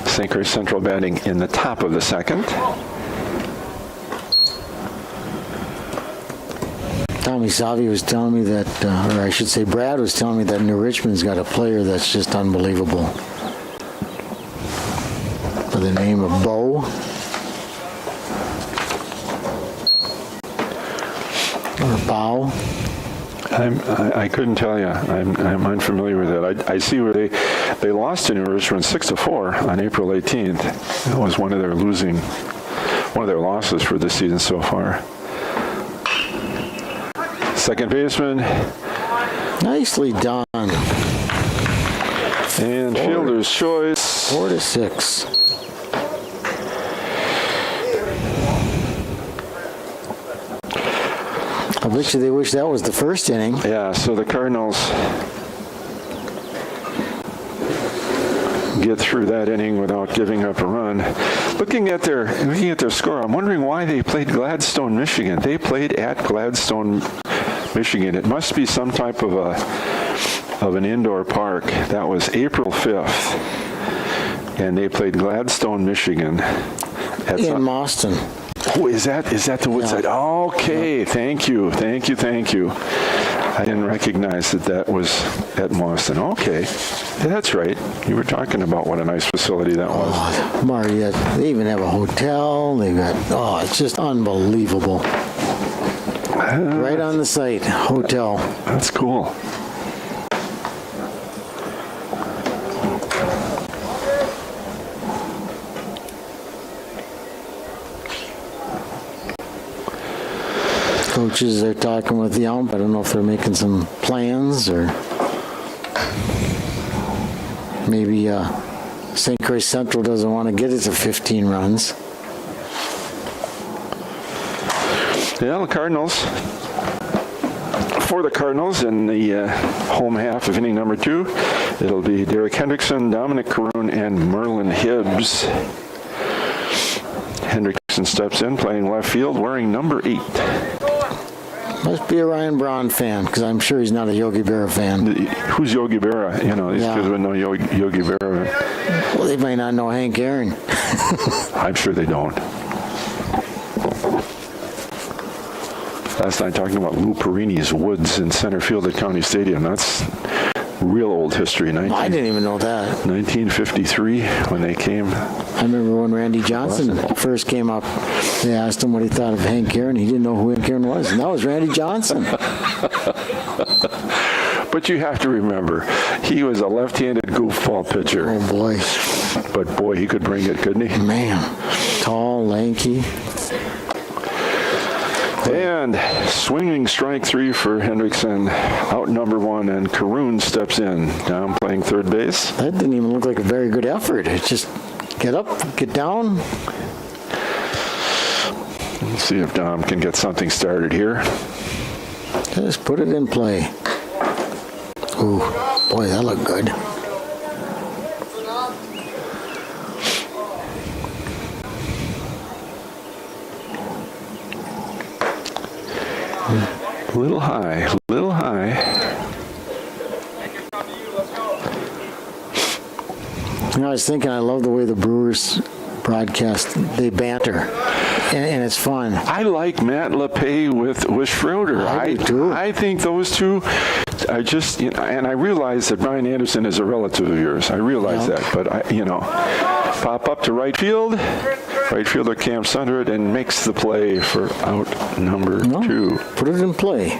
Speaker 1: St. Croix Central batting in the top of the second.
Speaker 2: Tommy Savi was telling me that, or I should say Brad was telling me that New Richmond's got a player that's just unbelievable. By the name of Bo. Or Bow.
Speaker 1: I couldn't tell you. I'm unfamiliar with that. I see where they lost to New Richmond 6-4 on April 18th. That was one of their losses for this season so far. Second baseman.
Speaker 2: Nicely done.
Speaker 1: And fielder's choice.
Speaker 2: 4-6. I bet you they wish that was the first inning.
Speaker 1: Yeah, so the Cardinals get through that inning without giving up a run. Looking at their score, I'm wondering why they played Gladstone, Michigan. They played at Gladstone, Michigan. It must be some type of an indoor park. That was April 5th, and they played Gladstone, Michigan.
Speaker 2: In Boston.
Speaker 1: Oh, is that the Woodside?
Speaker 2: Yeah.
Speaker 1: Okay, thank you. I didn't recognize that was at Boston. Okay, that's right. You were talking about what a nice facility that was.
Speaker 2: Oh, Marty, they even have a hotel. It's just unbelievable. Right on the site, hotel.
Speaker 1: That's cool.
Speaker 2: Coaches are talking with the ump. I don't know if they're making some plans or maybe St. Croix Central doesn't want to get it to 15 runs.
Speaker 1: Yeah, the Cardinals. For the Cardinals in the home half of inning number 2, it'll be Derek Hendrickson, Dominic Caroon, and Merlin Hibbs. Hendrickson steps in, playing left field, wearing number 8.
Speaker 2: Must be a Ryan Braun fan, because I'm sure he's not a Yogi Berra fan.
Speaker 1: Who's Yogi Berra? These kids would know Yogi Berra.
Speaker 2: Well, they might not know Hank Aaron.
Speaker 1: I'm sure they don't. Last night talking about Lou Perini's Woods in center field at County Stadium. That's real old history.
Speaker 2: I didn't even know that.
Speaker 1: 1953 when they came.
Speaker 2: I remember when Randy Johnson first came up, they asked him what he thought of Hank Aaron. He didn't know who Hank Aaron was, and that was Randy Johnson.
Speaker 1: But you have to remember, he was a left-handed goofball pitcher.
Speaker 2: Oh, boy.
Speaker 1: But, boy, he could bring it, couldn't he?
Speaker 2: Man, tall, lanky.
Speaker 1: And swinging strike 3 for Hendrickson, out number 1, and Caroon steps in, down playing third base.
Speaker 2: That didn't even look like a very good effort. It just get up, get down.
Speaker 1: Let's see if Dom can get something started here.
Speaker 2: Just put it in play. Ooh, boy, that looked good.
Speaker 1: Little high.
Speaker 2: I was thinking, I love the way the Brewers broadcast. They banter, and it's fun.
Speaker 1: I like Matt LePay with Schroeder.
Speaker 2: I do too.
Speaker 1: I think those two are just, and I realize that Brian Anderson is a relative of yours. I realize that, but pop up to right field. Right fielder camps under it and makes the play for out number 2.
Speaker 2: Put it in play.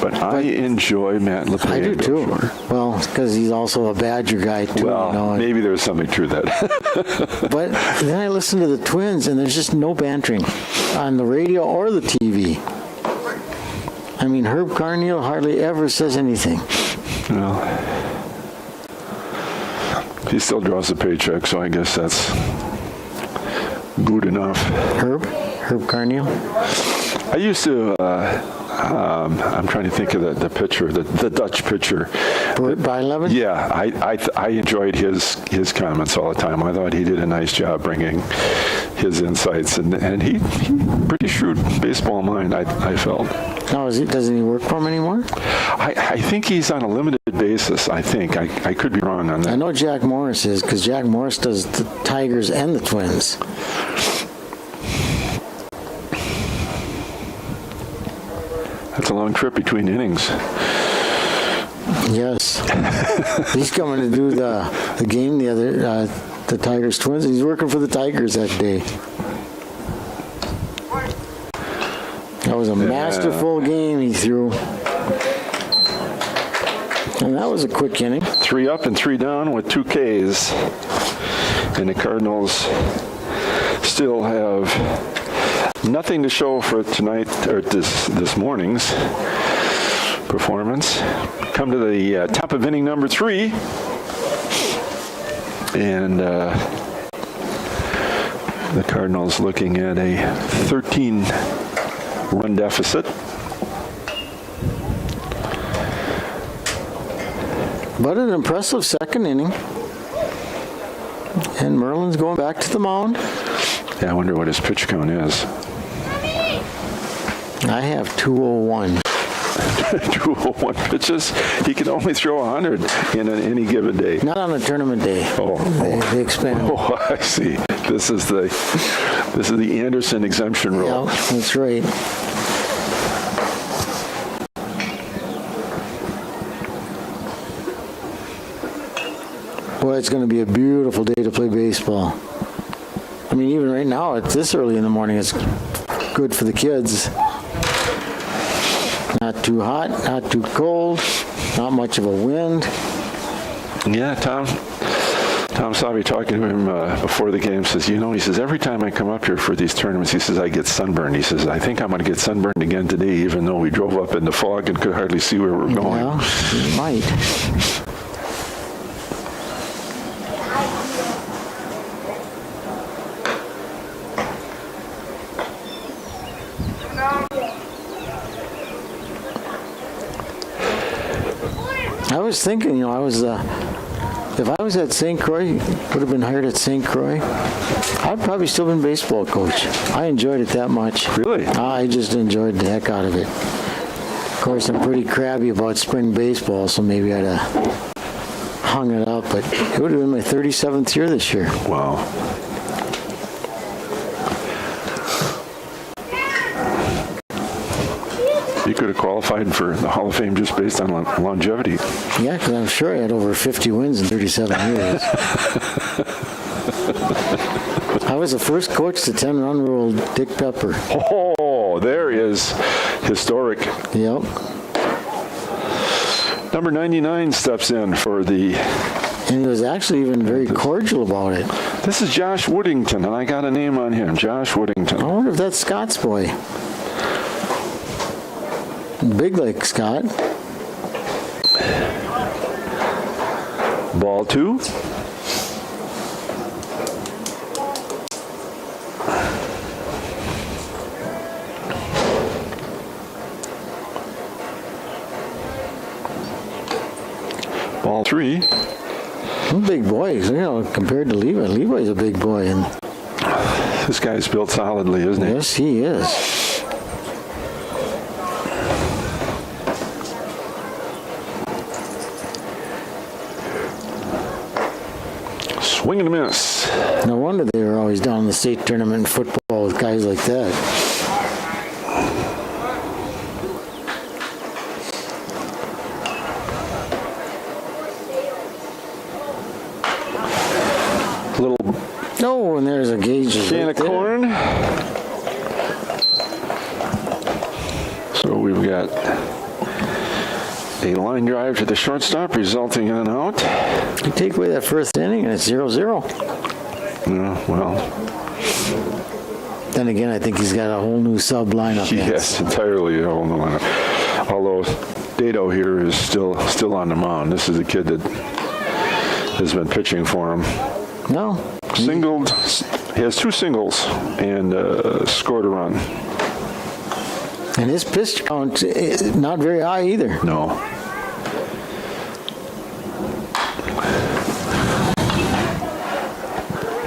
Speaker 1: But I enjoy Matt LePay.
Speaker 2: I do too.
Speaker 1: Schroeder.
Speaker 2: Well, because he's also a Badger guy too.
Speaker 1: Well, maybe there's something to that.
Speaker 2: But then I listen to the Twins, and there's just no bantering on the radio or the TV. I mean, Herb Carneal hardly ever says anything.
Speaker 1: Well, he still draws a paycheck, so I guess that's good enough.
Speaker 2: Herb Carneal?
Speaker 1: I used to, I'm trying to think of the pitcher, the Dutch pitcher.
Speaker 2: Bylevin?
Speaker 1: Yeah, I enjoyed his comments all the time. I thought he did a nice job bringing his insights, and he pretty shrewd baseball mind, I felt.
Speaker 2: No, doesn't he work for him anymore?
Speaker 1: I think he's on a limited basis, I think. I could be wrong on that.
Speaker 2: I know Jack Morris is, because Jack Morris does the Tigers and the Twins.
Speaker 1: That's a long trip between innings.
Speaker 2: Yes. He's coming to do the game the Tigers Twins. He's working for the Tigers that day. That was a masterful game he threw. And that was a quick inning. 3
Speaker 1: up and 3 down with 2 Ks. And the Cardinals still have nothing to show for tonight, or this morning's performance. Come to the top of inning number 3. And the Cardinals looking at a 13-run deficit.
Speaker 2: But an impressive second inning. And Merlin's going back to the mound.
Speaker 1: Yeah, I wonder what his pitch count is.
Speaker 2: I have 201.
Speaker 1: 201 pitches. He can only throw 100 in any given day.
Speaker 2: Not on a tournament day. They expand.
Speaker 1: Oh, I see. This is the Anderson exemption rule.
Speaker 2: Yeah, that's right. Boy, it's going to be a beautiful day to play baseball. I mean, even right now, it's this early in the morning, it's good for the kids. Not too hot, not too cold, not much of a wind.
Speaker 1: Yeah, Tom saw me talking to him before the game. Says, he says, every time I come up here for these tournaments, he says, I get sunburned. He says, I think I'm going to get sunburned again today, even though we drove up in the fog and could hardly see where we're going.
Speaker 2: Yeah, you might. I was thinking, if I was at St. Croix, would have been hired at St. Croix, I'd probably still been baseball coach. I enjoyed it that much.
Speaker 1: Really?
Speaker 2: I just enjoyed the heck out of it. Of course, I'm pretty crabby about spring baseball, so maybe I'd have hung it up, but it would have been my 37th year this year.
Speaker 1: Wow. You could have qualified for the Hall of Fame just based on longevity.
Speaker 2: Yeah, because I'm sure I had over 50 wins in 37 years. I was the first coach to 10-run rule Dick Pepper.
Speaker 1: Oh, there is historic.
Speaker 2: Yep.
Speaker 1: Number 99 steps in for the...
Speaker 2: And he was actually even very cordial about it.
Speaker 1: This is Josh Woodington, and I got a name on him, Josh Woodington.
Speaker 2: I wonder if that's Scott's boy. Big like Scott.
Speaker 1: Ball 2. Ball 3.
Speaker 2: Big boys, compared to Levi. Levi's a big boy. And
Speaker 1: this guy's built solidly, isn't he?
Speaker 2: yes, he is.
Speaker 1: Swing and a miss.
Speaker 2: No wonder they were always down in the state tournament in football with guys like that.
Speaker 1: Little
Speaker 2: Oh, and there's a gauge.
Speaker 1: can of corn. So we've got a line drive to the shortstop, resulting in an out.
Speaker 2: You take away that first inning, and it's 0-0.
Speaker 1: Yeah, well,
Speaker 2: Then again, I think he's got a whole new sub lineup.
Speaker 1: yes, entirely a whole new lineup. Although Dado here is still on the mound. This is a kid that has been pitching for him.
Speaker 2: No.
Speaker 1: Singled. He has 2 singles and scored a run.
Speaker 2: And his pitch count, not very high either.
Speaker 1: No.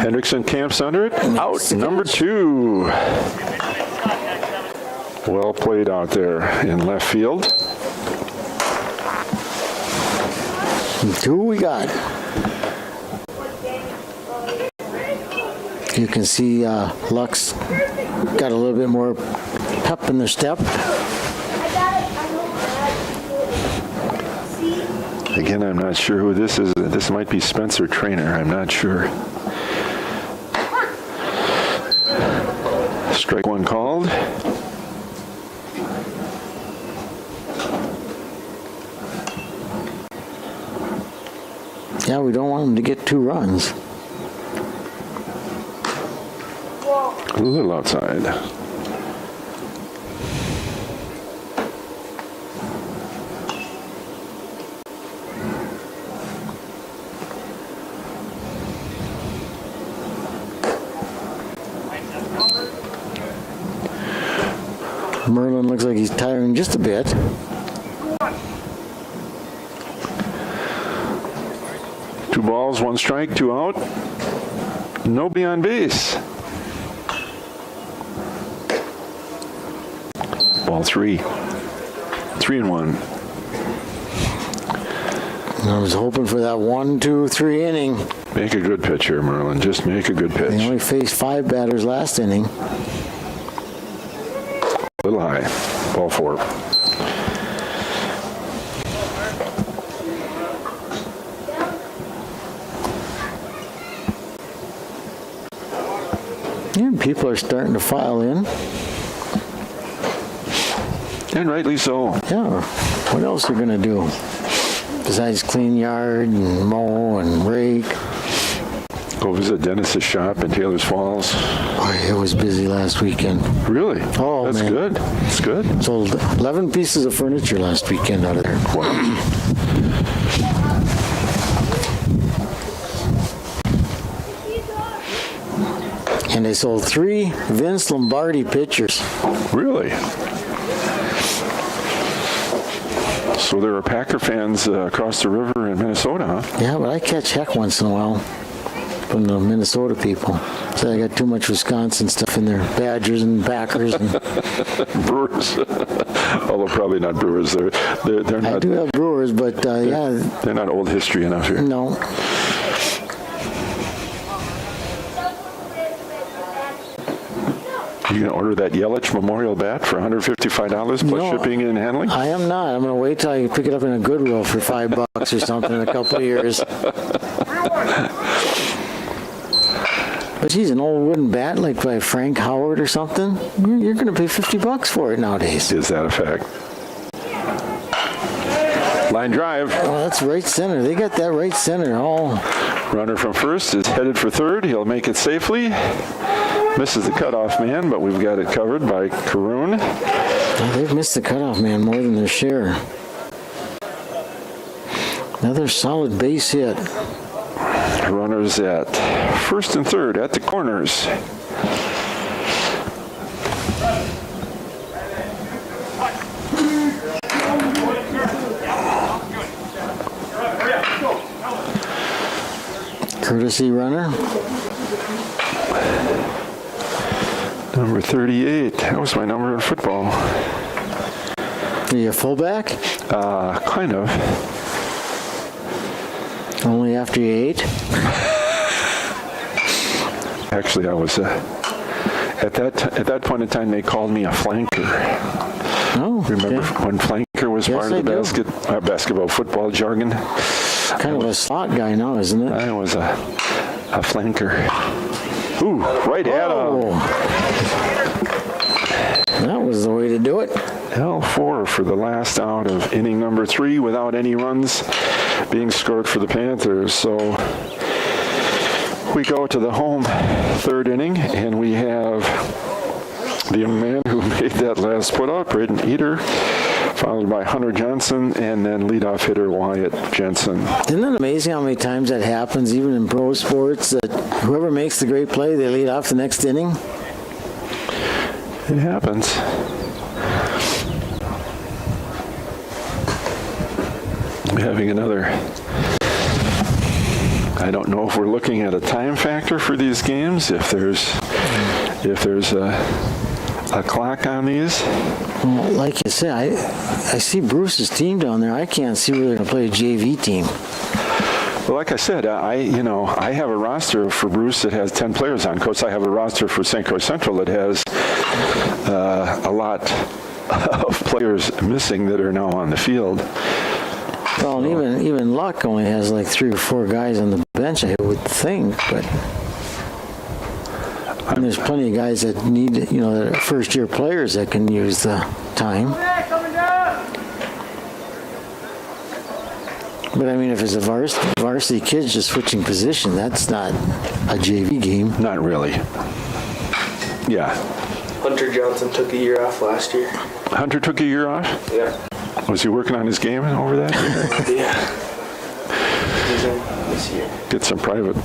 Speaker 1: Hendrickson camps under it. Out, number 2. Well played out there in left field.
Speaker 2: 2 we got. You can see Lux got a little bit more pep in their step.
Speaker 1: Again, I'm not sure who this is. This might be Spencer Trainer. I'm not sure. Strike 1 called.
Speaker 2: Yeah, we don't want them to get 2 runs.
Speaker 1: A little outside.
Speaker 2: Merlin looks like he's tiring just a bit.
Speaker 1: 2 balls, 1 strike, 2 out. Nobody on base. Ball 3. 3-1.
Speaker 2: I was hoping for that 1, 2, 3 inning.
Speaker 1: Make a good pitch here, Merlin. Just make a good
Speaker 2: They
Speaker 1: pitch.
Speaker 2: only faced 5 batters last inning.
Speaker 1: A little high. Ball 4.
Speaker 2: Yeah, people are starting to file in.
Speaker 1: And rightly so.
Speaker 2: Yeah, what else are you going to do? Besides clean yard and mow and rake.
Speaker 1: Go visit Dennis's shop in Taylor's Falls.
Speaker 2: Boy, it was busy last weekend.
Speaker 1: Really?
Speaker 2: Oh,
Speaker 1: That's
Speaker 2: man.
Speaker 1: good. That's good.
Speaker 2: Sold 11 pieces of furniture last weekend out of there.
Speaker 1: Wow.
Speaker 2: And they sold 3 Vince Lombardi pictures.
Speaker 1: Really? So there are Packer fans across the river in Minnesota, huh?
Speaker 2: Yeah, but I catch heck once in a while from the Minnesota people. So I got too much Wisconsin stuff in there. Badgers and Packers. And
Speaker 1: Brewers. Although probably not Brewers. They're
Speaker 2: I
Speaker 1: not.
Speaker 2: do have Brewers, but yeah,
Speaker 1: They're not old history enough here.
Speaker 2: no.
Speaker 1: You gonna order that Yelich Memorial bat for $155 plus
Speaker 2: No.
Speaker 1: shipping and handling?
Speaker 2: I am not. I'm going to wait till I pick it up in a Goodwill for $5 or something in a couple of years. But geez, an old wooden bat like by Frank Howard or something, you're going to pay $50 for it nowadays.
Speaker 1: Is that a fact? Line drive.
Speaker 2: Oh, that's right center. They got that right center all.
Speaker 1: Runner from first is headed for third. He'll make it safely. Misses the cutoff man, but we've got it covered by Karoon.
Speaker 2: Oh, they've missed the cutoff man more than their share. Another solid base hit.
Speaker 1: Runners at first and third at the corners.
Speaker 2: Courtesy runner.
Speaker 1: Number 38. That was my number in football.
Speaker 2: Are you a fullback?
Speaker 1: Kind of.
Speaker 2: Only after you ate?
Speaker 1: Actually, I was at that point in time. They called me a flanker.
Speaker 2: Oh,
Speaker 1: Remember
Speaker 2: okay.
Speaker 1: when flanker was
Speaker 2: Yes,
Speaker 1: part of the
Speaker 2: I do.
Speaker 1: basketball football jargon?
Speaker 2: Kind of a slot guy now, isn't it?
Speaker 1: I was a flanker. Ooh, right at him.
Speaker 2: Oh. That was the way to do it.
Speaker 1: L4 for the last out of inning number 3 without any runs being scored for the Panthers. So we go to the home third inning, and we have the young man who made that last put out, Braden Eater, followed by Hunter Johnson, and then leadoff hitter Wyatt Jensen.
Speaker 2: Isn't it amazing how many times that happens, even in pro sports, that whoever makes the great play, they lead off the next inning?
Speaker 1: It happens. We're having another. I don't know if we're looking at a time factor for these games. If there's a clock on these.
Speaker 2: Well, like you said, I see Bruce's team down there. I can't see where they're going to play a JV team.
Speaker 1: Well, like I said, I have a roster for Bruce that has 10 players on. Of course, I have a roster for St. Croix Central that has a lot of players missing that are now on the field.
Speaker 2: Well, and even Luck only has like 3 or 4 guys on the bench, I would think. But and there's plenty of guys that need, that are first-year players that can use the time. But I mean, if it's a varsity kids just switching position, that's not a JV game.
Speaker 1: Not really. Yeah.
Speaker 3: Hunter Johnson took a year off last year.
Speaker 1: Hunter took a year off?
Speaker 3: Yeah.
Speaker 1: Was he working on his game over that year?
Speaker 3: Yeah. He's in this year.
Speaker 1: Get some private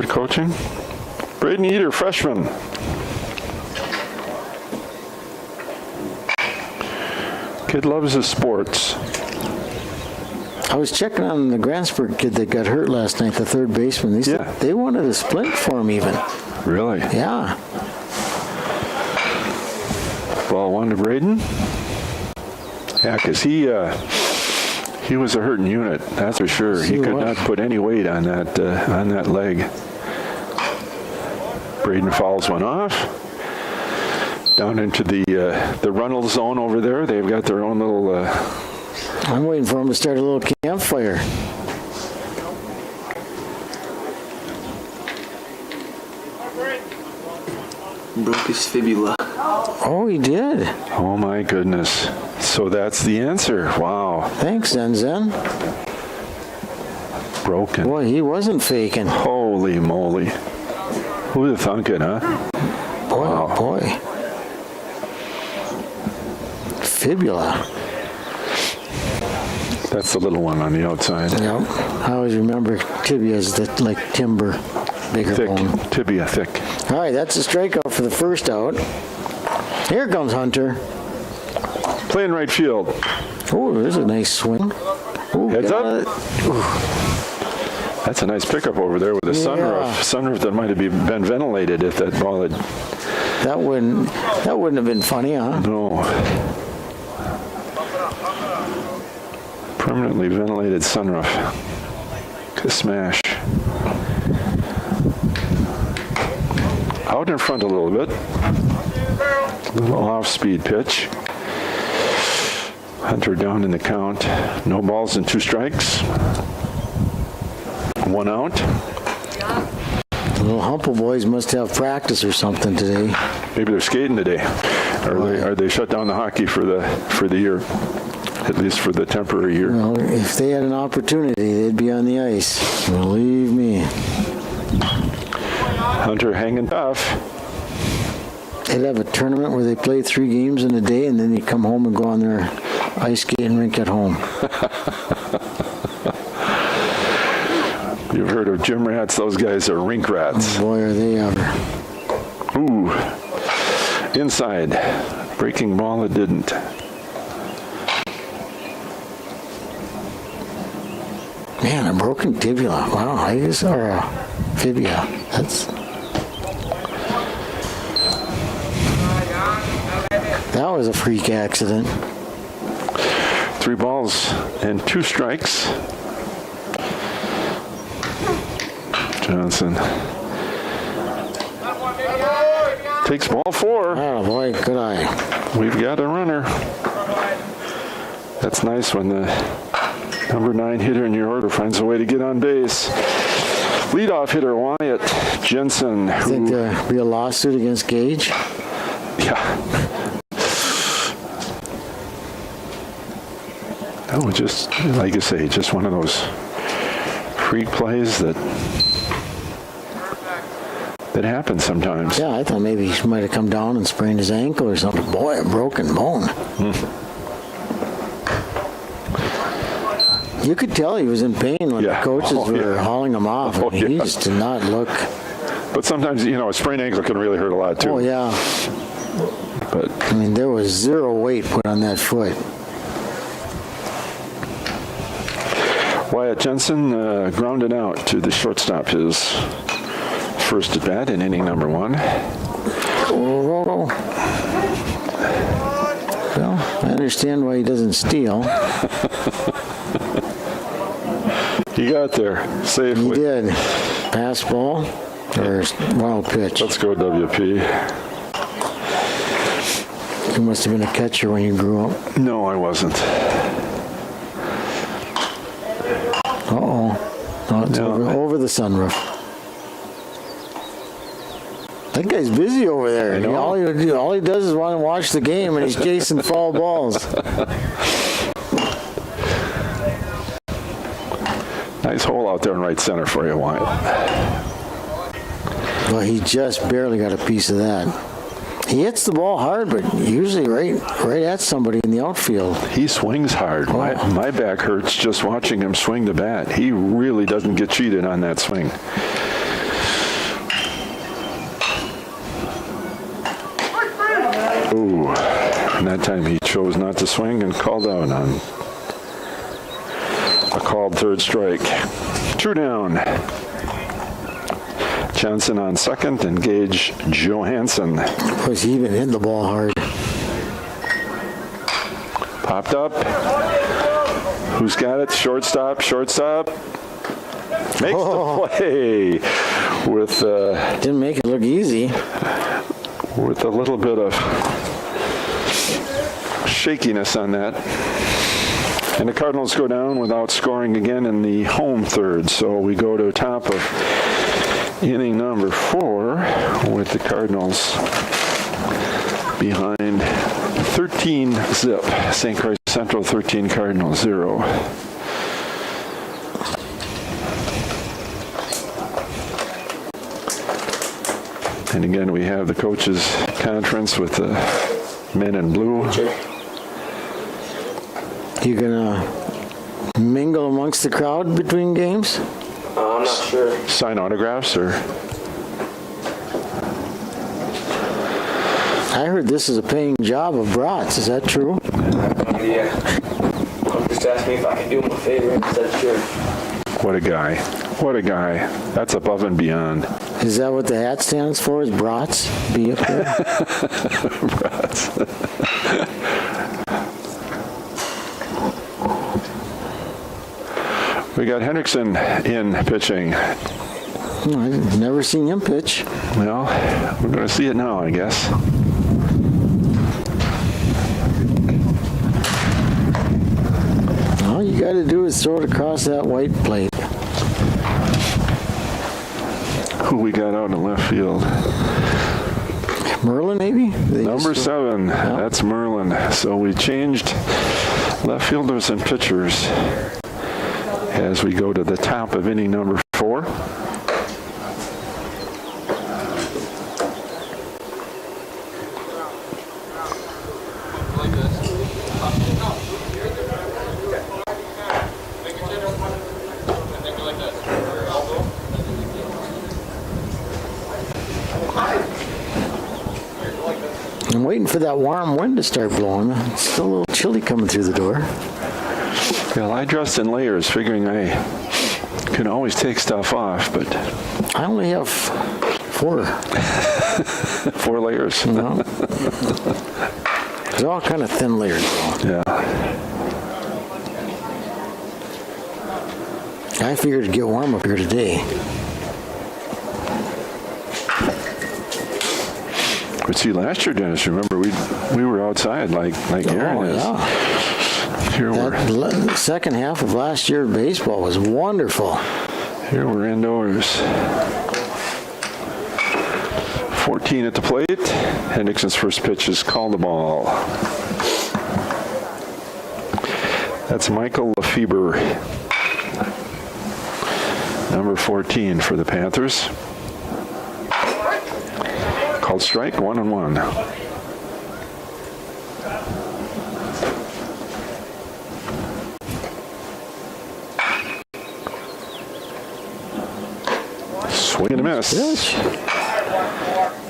Speaker 1: coaching. Braden Eater, freshman. Kid loves his sports.
Speaker 2: I was checking on the Gransburg kid that got hurt last night, the third baseman. They said they wanted a splint for him even.
Speaker 1: Really?
Speaker 2: Yeah.
Speaker 1: Ball one to Braden. Yeah, because he was a hurting unit, that's for sure. He could not put any weight on that leg. Braden fouls one off. Down into the Runnels zone over there. They've got their own little...
Speaker 2: I'm waiting for him to start a little campfire.
Speaker 3: Broke his fibula.
Speaker 2: Oh, he did.
Speaker 1: Oh, my goodness. So that's the answer. Wow.
Speaker 2: Thanks, Zen.
Speaker 1: Broken.
Speaker 2: Boy, he wasn't faking.
Speaker 1: Holy moly. Who'd have thunk it, huh?
Speaker 2: Boy,
Speaker 1: Wow.
Speaker 2: oh boy. Fibula.
Speaker 1: That's the little one on the outside.
Speaker 2: Yep. I always remember tibias that like timber, bigger
Speaker 1: Thick.
Speaker 2: bone.
Speaker 1: Tibia thick.
Speaker 2: All right, that's a strikeout for the first out. Here comes Hunter.
Speaker 1: Playing right field.
Speaker 2: Oh, there's a nice swing. Ooh,
Speaker 1: Heads
Speaker 2: got
Speaker 1: up.
Speaker 2: it.
Speaker 1: That's a nice pickup over there with a sunroof. Sunroof that might have been ventilated if that ball had...
Speaker 2: That wouldn't have been funny, huh?
Speaker 1: No. Permanently ventilated sunroof. Good smash. Out in front a little bit. A little off-speed pitch. Hunter down in the count. No balls and 2 strikes. 1 out.
Speaker 2: The little Humple boys must have practice or something today.
Speaker 1: Maybe they're skating today. Are they shut down the hockey for the year? At least for the temporary year.
Speaker 2: Well, if they had an opportunity, they'd be on the ice. Believe me.
Speaker 1: Hunter hanging tough.
Speaker 2: They'd have a tournament where they play 3 games in a day, and then they come home and go on their ice skating rink at home.
Speaker 1: You've heard of gym rats. Those guys are rink rats.
Speaker 2: Boy, are they ever.
Speaker 1: Ooh. Inside. Breaking ball, it didn't.
Speaker 2: Man, a broken tibia. Wow, or a fibula. That was a freak accident.
Speaker 1: 3 balls and 2 strikes. Johnson takes ball 4.
Speaker 2: Oh boy, good eye.
Speaker 1: We've got a runner. That's nice when the number 9 hitter in your order finds a way to get on base. Leadoff hitter Wyatt Jensen.
Speaker 2: I think there'll be a lawsuit against Gage.
Speaker 1: Yeah. Oh, just like you say, just one of those freak plays that happens sometimes.
Speaker 2: Yeah, I thought maybe he might have come down and sprained his ankle or something. Boy, a broken bone. You could tell he was in pain when the coaches were hauling him off.
Speaker 1: Oh,
Speaker 2: He just did not look.
Speaker 1: But sometimes, a sprained ankle can really hurt a lot too.
Speaker 2: Oh, yeah.
Speaker 1: But
Speaker 2: I mean, there was 0 weight put on that foot.
Speaker 1: Wyatt Jensen grounded out to the shortstop, his first at bat in inning number 1.
Speaker 2: Oh. Well, I understand why he doesn't steal.
Speaker 1: He got there safely.
Speaker 2: He did. Pass ball or wild pitch.
Speaker 1: Let's go, WP.
Speaker 2: You must have been a catcher when you grew up.
Speaker 1: No, I wasn't.
Speaker 2: Uh-oh. No, it's over the sunroof. That guy's busy over there.
Speaker 1: I know.
Speaker 2: All he does is want to watch the game, and he's chasing foul balls.
Speaker 1: Nice hole out there in right center for you, Wyatt.
Speaker 2: Well, he just barely got a piece of that. He hits the ball hard, but usually right at somebody in the outfield.
Speaker 1: He swings hard. My back hurts just watching him swing the bat. He really doesn't get cheated on that swing. Ooh, and that time he chose not to swing and called out on A called third strike. 2 down. Johnson on second, and Gage Johansson.
Speaker 2: Of course, he even hit the ball hard.
Speaker 1: Popped up. Who's got it? Shortstop. Makes the play with
Speaker 2: Didn't make it look easy.
Speaker 1: with a little bit of shakiness on that. And the Cardinals go down without scoring again in the home third. So we go to top of inning number 4 with the Cardinals behind 13 zip. St. Croix Central 13, Cardinals 0. And again, we have the coaches' conference with the men in blue.
Speaker 2: You gonna mingle amongst the crowd between games?
Speaker 3: I'm not sure.
Speaker 1: Sign autographs, or
Speaker 2: I heard this is a paying job of brats. Is that true?
Speaker 3: Yeah. I'm just asking if I can do him a favor. That's sure.
Speaker 1: what a guy. What a guy. That's above and beyond.
Speaker 2: Is that what the hat stands for? Is brats? Be up there?
Speaker 1: Brats. We got Hendrickson in pitching.
Speaker 2: I've never seen him pitch.
Speaker 1: Well, we're going to see it now, I guess.
Speaker 2: All you got to do is throw it across that white plate.
Speaker 1: Who we got out in left field?
Speaker 2: Merlin, maybe?
Speaker 1: Number 7. That's Merlin. So we changed left fielders and pitchers as we go to the top of inning number 4.
Speaker 2: I'm waiting for that warm wind to start blowing. It's still a little chilly coming through the door.
Speaker 1: Well, I dressed in layers, figuring I can always take stuff off, but
Speaker 2: I only have 4.
Speaker 1: 4 layers.
Speaker 2: No. They're all kind of thin layers.
Speaker 1: Yeah.
Speaker 2: I figured it'd get warm up here today.
Speaker 1: But see, last year, Dennis, remember we were outside like Aaron is.
Speaker 2: Yeah.
Speaker 1: Here
Speaker 2: That second half of last year baseball was wonderful.
Speaker 1: we're indoors. 14 at the plate. Hendrickson's first pitch is called the ball. That's Michael Lefebvre, number 14 for the Panthers. Called strike, 1-1. Swing and a miss.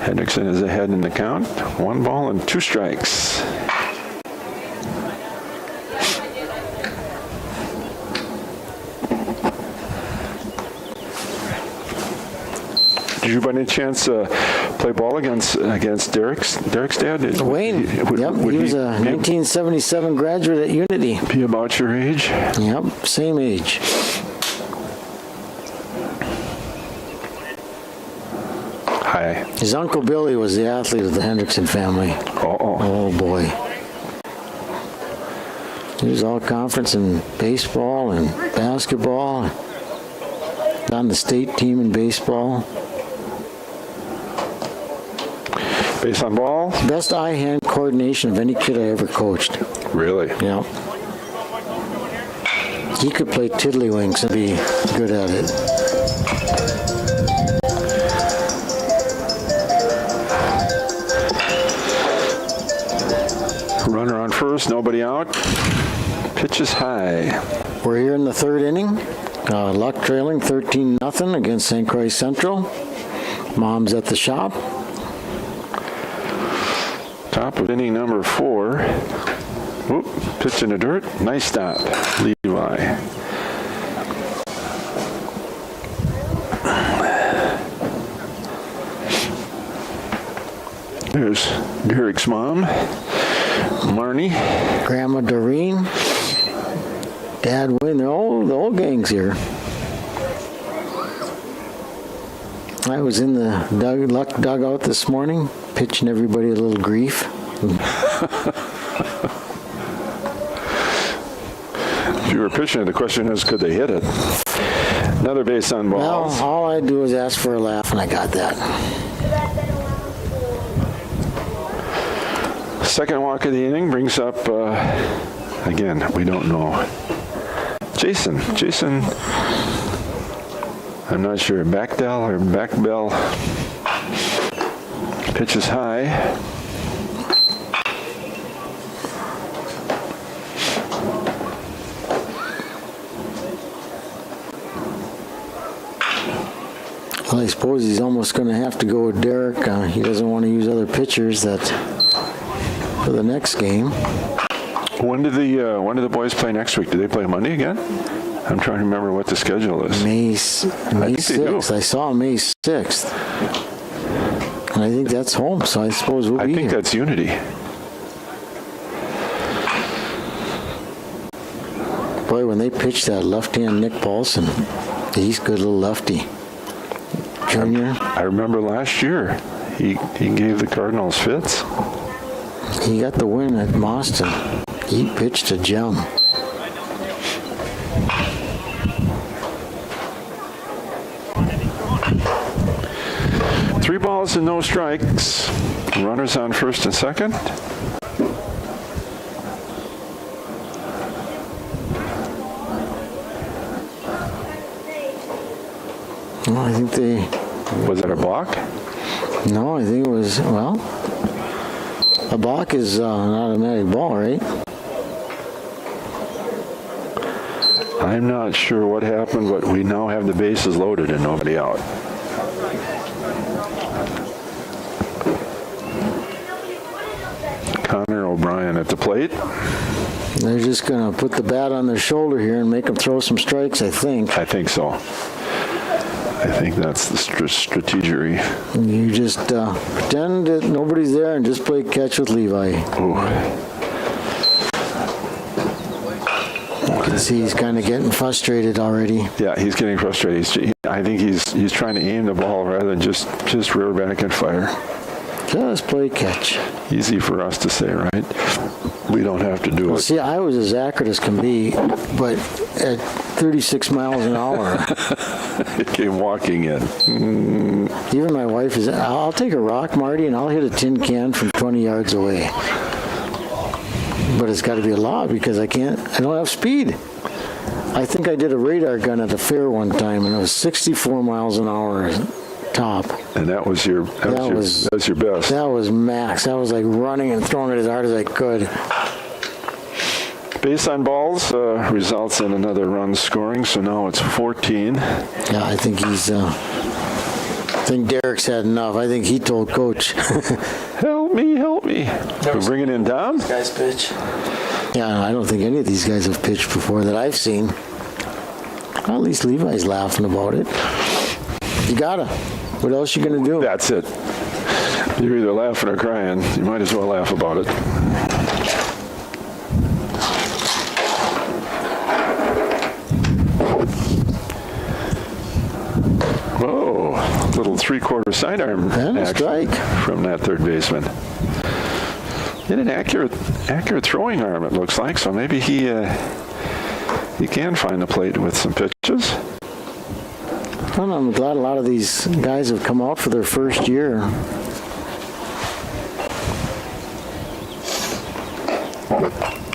Speaker 1: Hendrickson is ahead in the count. 1 ball and 2 strikes. Did you by any chance play ball against Derek's dad?
Speaker 2: Wayne. He was a 1977 graduate at Unity.
Speaker 1: Be about your age?
Speaker 2: Yep, same age.
Speaker 1: Hi.
Speaker 2: His Uncle Billy was the athlete of the Hendrickson family. Oh boy. He was all conference in baseball and basketball. On the state team in baseball.
Speaker 1: Base on ball?
Speaker 2: Best eye-hand coordination of any kid I ever coached.
Speaker 1: Really?
Speaker 2: Yeah. He could play tiddlywinks and be good at it.
Speaker 1: Runner on first, nobody out. Pitch is high.
Speaker 2: We're here in the 3rd inning. Luck trailing 13-0 against St. Croix Central. Mom's at the shop.
Speaker 1: Top of inning number 4. Whoop, pitch in the dirt. Nice stop, Levi. There's Derek's mom, Marnie.
Speaker 2: Grandma Doreen, Dad Wayne, the whole gang's here. I was in the dugout this morning, pitching everybody a little grief.
Speaker 1: If you were pitching it, the question is, could they hit it? Another base on balls.
Speaker 2: Well, all I do is ask for a laugh, and I got that.
Speaker 1: Second walk of the inning brings up, again, we don't know. Jason, I'm not sure, Backdell or Backbell. Pitches high.
Speaker 2: Well, I suppose he's almost going to have to go with Derek. He doesn't want to use other pitchers for the next game.
Speaker 1: When do the boys play next week? Do they play Monday again? I'm trying to remember what the schedule is.
Speaker 2: May
Speaker 1: think they do.
Speaker 2: 6th. I saw May 6th. And I think that's home, so I suppose we'll be
Speaker 1: I think
Speaker 2: here.
Speaker 1: that's Unity.
Speaker 2: Boy, when they pitched that left-hand Nick Paulson, he's a good little lefty. Junior,
Speaker 1: I remember last year he gave the Cardinals fits.
Speaker 2: he got the win at Boston. He pitched a gem.
Speaker 1: Three balls and no strikes. Runners on first and second.
Speaker 2: Well, I think
Speaker 1: Was that a balk?
Speaker 2: no, I think it was, well, a balk is an automatic ball, right?
Speaker 1: I'm not sure what happened, but we now have the bases loaded and nobody out. Connor O'Brien at the plate.
Speaker 2: They're just going to put the bat on their shoulder here and make them throw some strikes, I think.
Speaker 1: I think so. I think that's the strategy.
Speaker 2: You just pretend that nobody's there and just play catch with Levi.
Speaker 1: Ooh.
Speaker 2: You can see he's kind of getting frustrated already.
Speaker 1: Yeah, he's getting frustrated. I think he's trying to aim the ball rather than just rear back and fire.
Speaker 2: Just play catch.
Speaker 1: Easy for us to say, right? We don't have to do
Speaker 2: Well,
Speaker 1: it.
Speaker 2: see, I was as accurate as can be, but at 36 miles an hour,
Speaker 1: It came walking in.
Speaker 2: even my wife is, I'll take a rock, Marty, and I'll hit a tin can from 20 yards away. But it's got to be a lot because I don't have speed. I think I did a radar gun at a fair one time, and it was 64 miles an hour top.
Speaker 1: And that was your best.
Speaker 2: That was max. That was like running and throwing it as hard as I could.
Speaker 1: Base on balls results in another run scoring, so now it's 14.
Speaker 2: Yeah, I think I think Derek's had enough. I think he told Coach.
Speaker 1: Help me. We're bringing in Dom.
Speaker 3: Guys pitch.
Speaker 2: Yeah, I don't think any of these guys have pitched before that I've seen. Well, at least Levi's laughing about it. You gotta. What else you gonna do?
Speaker 1: That's it. You're either laughing or crying. You might as well laugh about it. Whoa, little three-quarter sidearm
Speaker 2: And a
Speaker 1: action
Speaker 2: strike.
Speaker 1: from that third baseman. In an accurate throwing arm, it looks like. So maybe he can find the plate with some pitches.
Speaker 2: Well, I'm glad a lot of these guys have come out for their first year.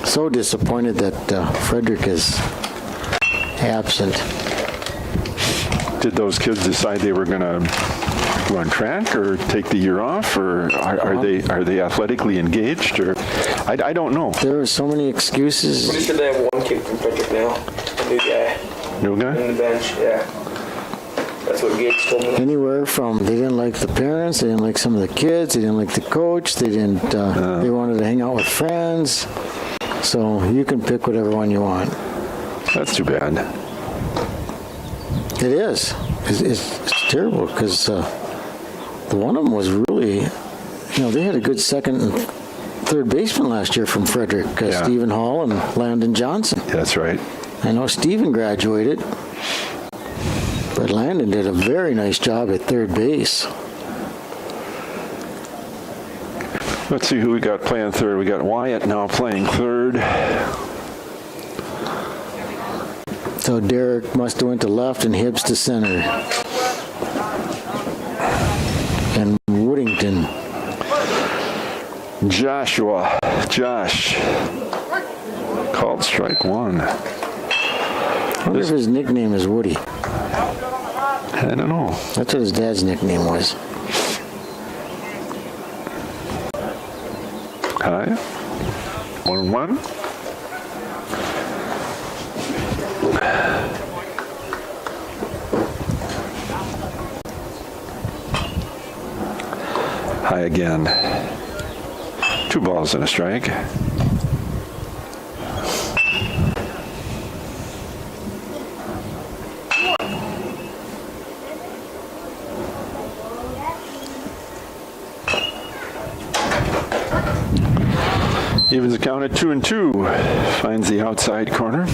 Speaker 2: So disappointed that Frederick is absent.
Speaker 1: Did those kids decide they were going to run track or take the year off, or are they athletically engaged, or I don't know.
Speaker 2: There were so many excuses.
Speaker 3: Pretty sure they have one kid from Frederick now. A new guy
Speaker 1: New guy?
Speaker 3: in the bench, yeah. That's what Gates told me.
Speaker 2: Anywhere from they didn't like the parents, they didn't like some of the kids, they didn't like the coach, they didn't. They wanted to hang out with friends. So you can pick whatever one you want.
Speaker 1: That's too bad.
Speaker 2: It is. It's terrible because the one of them was really, they had a good second and third baseman last year from Frederick,
Speaker 1: Yeah.
Speaker 2: Stephen Hall and Landon Johnson.
Speaker 1: That's right.
Speaker 2: I know Stephen graduated, but Landon did a very nice job at third base.
Speaker 1: Let's see who we got playing third. We got Wyatt now playing third.
Speaker 2: So Derek must have went to left and Hibbs to center. And Woodington.
Speaker 1: Josh called strike one.
Speaker 2: I wonder if his nickname is Woody.
Speaker 1: I don't know.
Speaker 2: That's what his dad's nickname was.
Speaker 1: Hi. 1-1. High again. 2 balls and a strike. Evens the count at 2-2. Finds the outside corner.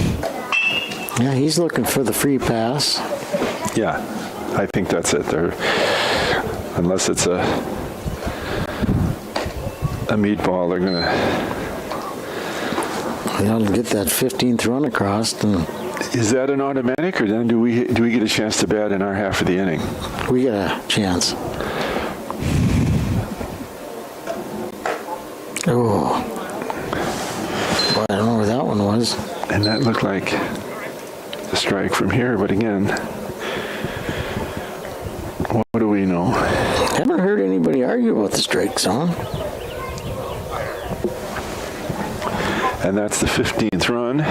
Speaker 2: Yeah, he's looking for the free pass.
Speaker 1: Yeah, I think that's it there. Unless it's a meatball, they're gonna.
Speaker 2: They'll get that 15th run across, and
Speaker 1: Is that an automatic, or then do we get a chance to bat in our half of the inning?
Speaker 2: we get a chance. Oh. Boy, I don't know where that one was.
Speaker 1: And that looked like a strike from here, but again, what do we know?
Speaker 2: Haven't heard anybody argue about the strike zone.
Speaker 1: And that's the 15th run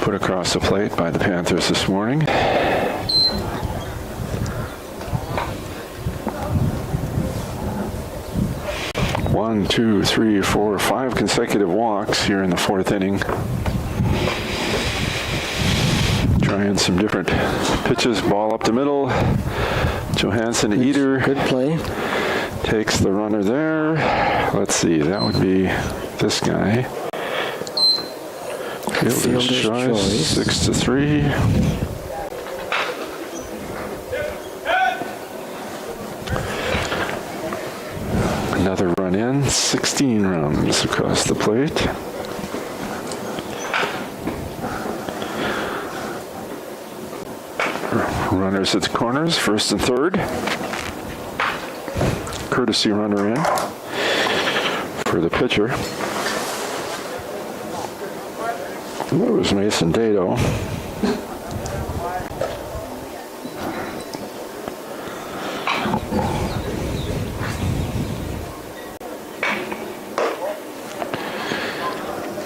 Speaker 1: put across the plate by the Panthers this morning. One, two, three, four, 5 consecutive walks here in the 4th inning. Trying some different pitches. Ball up the middle. Johansson to Eder.
Speaker 2: Good play.
Speaker 1: Takes the runner there. Let's see, that would be this guy. Fielder's choice. 6-3. Another run in. 16 runs across the plate. Runners at the corners, first and third. Courtesy runner in for the pitcher. That was Mason Dado.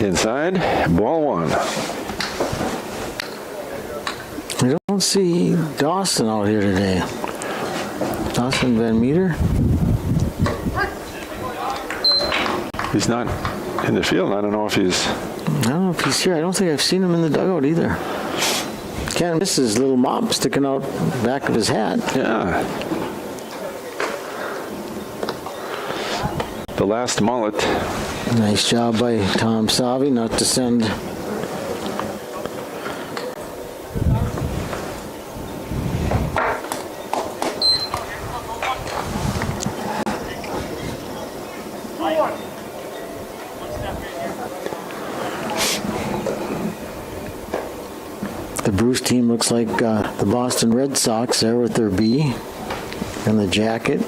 Speaker 1: Inside, ball one.
Speaker 2: We don't see Dawson out here today. Dawson Van Meter.
Speaker 1: He's not in the field. I don't know if he's...
Speaker 2: I don't know if he's here. I don't think I've seen him in the dugout either. Can't miss his little mop sticking out back of his hat.
Speaker 1: Yeah. The last mullet.
Speaker 2: Nice job by Tom Savi not to send the Bruce team. Looks like the Boston Red Sox there with their B and the jacket.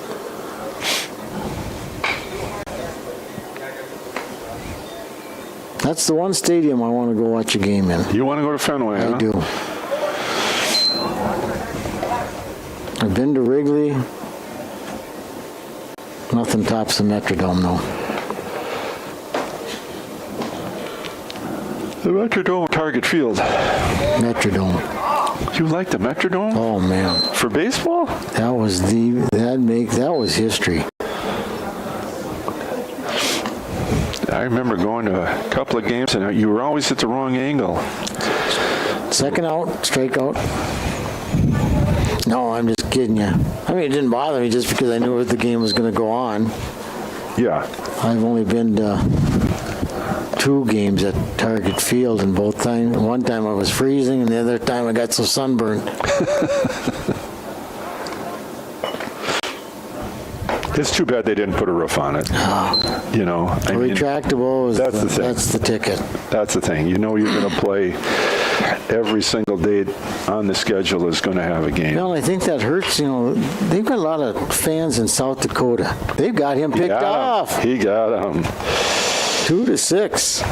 Speaker 2: That's the one stadium I want to go watch a game in.
Speaker 1: You want to go to Fenway, huh?
Speaker 2: I do. I've been to Wrigley. Nothing tops the Metrodome, though.
Speaker 1: The Metrodome, Target Field.
Speaker 2: Metrodome.
Speaker 1: You like the Metrodome?
Speaker 2: Oh man,
Speaker 1: For baseball?
Speaker 2: that was history.
Speaker 1: I remember going to a couple of games, and you were always at the wrong angle.
Speaker 2: Second out, strikeout. No, I'm just kidding you. I mean, it didn't bother me just because I knew the game was going to go on.
Speaker 1: Yeah.
Speaker 2: I've only been to 2 games at Target Field, and both times, one time I was freezing, and the other time I got so sunburned.
Speaker 1: It's too bad they didn't put a roof on it. You know, I mean,
Speaker 2: Retractable is
Speaker 1: that's the thing.
Speaker 2: That's the ticket.
Speaker 1: That's the thing. You know, you're going to play every single day on the schedule is going to have a game.
Speaker 2: Well, I think that hurts. You know, they've got a lot of fans in South Dakota. They've got him picked off.
Speaker 1: He got him.
Speaker 2: 2-6.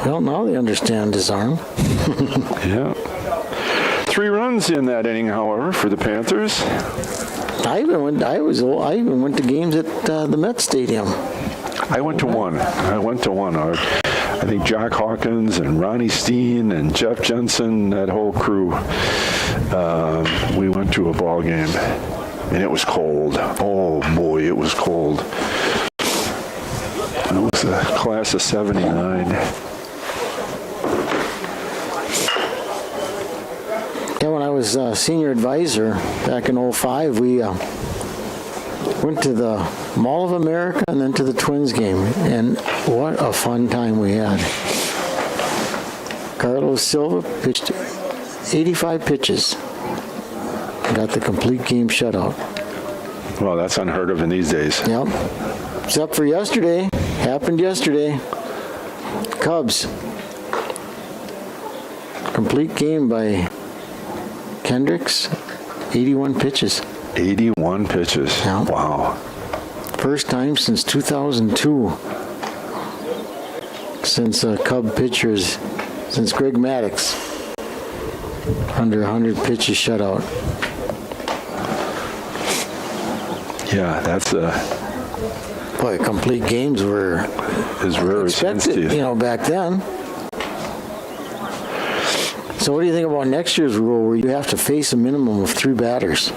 Speaker 2: Well, now they understand his arm.
Speaker 1: Yeah. 3 runs in that inning, however, for the Panthers.
Speaker 2: I even went to games at the Met Stadium.
Speaker 1: I went to one. I think Jock Hawkins and Ronnie Steen and Jeff Jensen, that whole crew, we went to a ball game, and it was cold. Oh, boy, it was cold. It was a class of 79.
Speaker 2: Yeah, when I was senior advisor back in 05, we went to the Mall of America and then to the Twins game, and what a fun time we had. Carlos Silva pitched 85 pitches, got the complete game shutout.
Speaker 1: Well, that's unheard of in these days.
Speaker 2: Yep. Except for yesterday. Happened yesterday. Cubs. Complete game by Kendricks. 81 pitches.
Speaker 1: 81 pitches.
Speaker 2: Yeah.
Speaker 1: Wow.
Speaker 2: First time since 2002. Since Cub pitchers, since Greg Maddux. Under 100 pitches shutout.
Speaker 1: Yeah, that's
Speaker 2: Boy, complete games were
Speaker 1: as rare as
Speaker 2: expected, you know, back then. So what do you think about next year's rule where you have to face a minimum of 3 batters?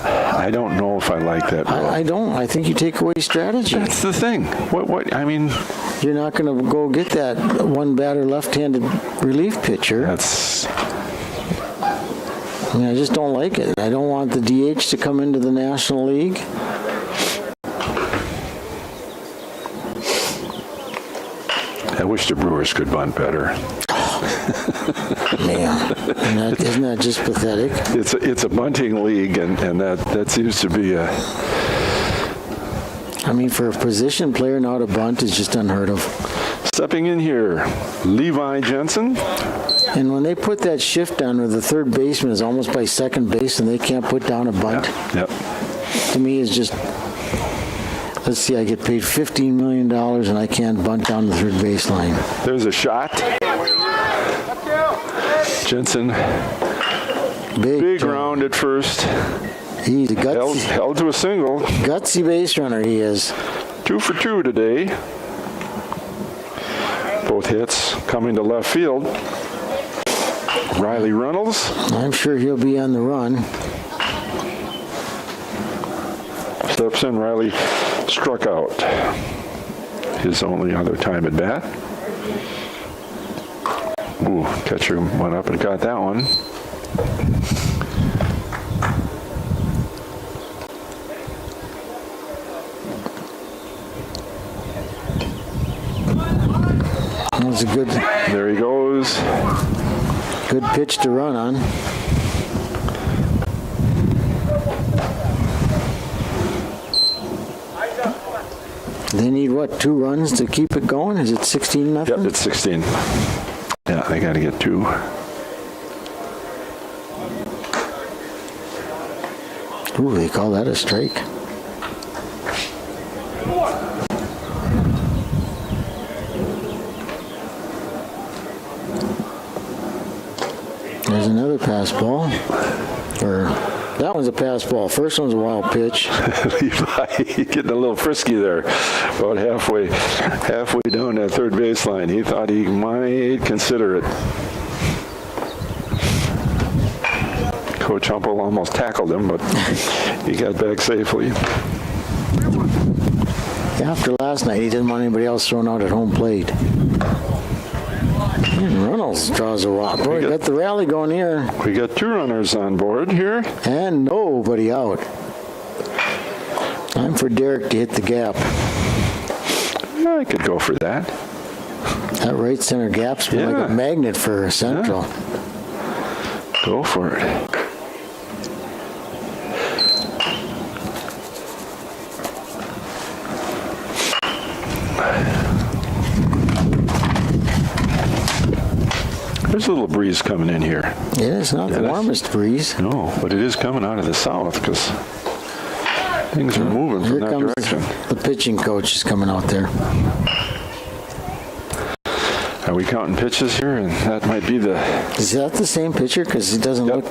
Speaker 1: I don't know if I like that rule.
Speaker 2: I don't. I think you take away strategy.
Speaker 1: That's the thing. What? I mean,
Speaker 2: You're not going to go get that 1-batter left-handed relief pitcher.
Speaker 1: that's
Speaker 2: I mean, I just don't like it. I don't want the DH to come into the National League.
Speaker 1: I wish the Brewers could bunt better.
Speaker 2: Man, isn't that just pathetic?
Speaker 1: It's a bunting league, and that seems to be a.
Speaker 2: I mean, for a position player now to bunt is just unheard of.
Speaker 1: Stepping in here, Levi Jensen.
Speaker 2: And when they put that shift on where the third baseman is almost by second base and they can't put down a bunt,
Speaker 1: Yep.
Speaker 2: to me is just, let's see, I get paid $15 million and I can't bunt down the third baseline.
Speaker 1: There's a shot. Jensen, big round at first.
Speaker 2: He's a gutsy,
Speaker 1: Held to a single.
Speaker 2: gutsy base runner, he is.
Speaker 1: 2 for 2 today. Both hits coming to left field. Riley Reynolds.
Speaker 2: I'm sure he'll be on the run.
Speaker 1: Steps in. Riley struck out. His only other time at bat. Ooh, catcher went up and got that one.
Speaker 2: That was a good
Speaker 1: There he goes.
Speaker 2: pitch to run on. They need, what, 2 runs to keep it going? Is it 16-0?
Speaker 1: Yep, it's 16. Yeah, they got to get 2.
Speaker 2: Ooh, they call that a strike. There's another pass ball. Or that one's a pass ball. First one's a wild pitch.
Speaker 1: Levi getting a little frisky there. About halfway down that third baseline. He thought he might consider it. Coach Humple almost tackled him, but he got back safely.
Speaker 2: After last night, he didn't want anybody else thrown out at home plate. Reynolds draws a walk. Boy, got the rally going here.
Speaker 1: We got 2 runners on board here.
Speaker 2: And nobody out. Time for Derek to hit the gap.
Speaker 1: I could go for that.
Speaker 2: That right center gap's been like a magnet for Central.
Speaker 1: Go for it. There's a little breeze coming in here.
Speaker 2: Yeah, it's not the warmest breeze.
Speaker 1: No, but it is coming out of the south because things are moving from that direction.
Speaker 2: The pitching coach is coming out there.
Speaker 1: Are we counting pitches here? And that might be the...
Speaker 2: Is that the same pitcher? Because he doesn't look...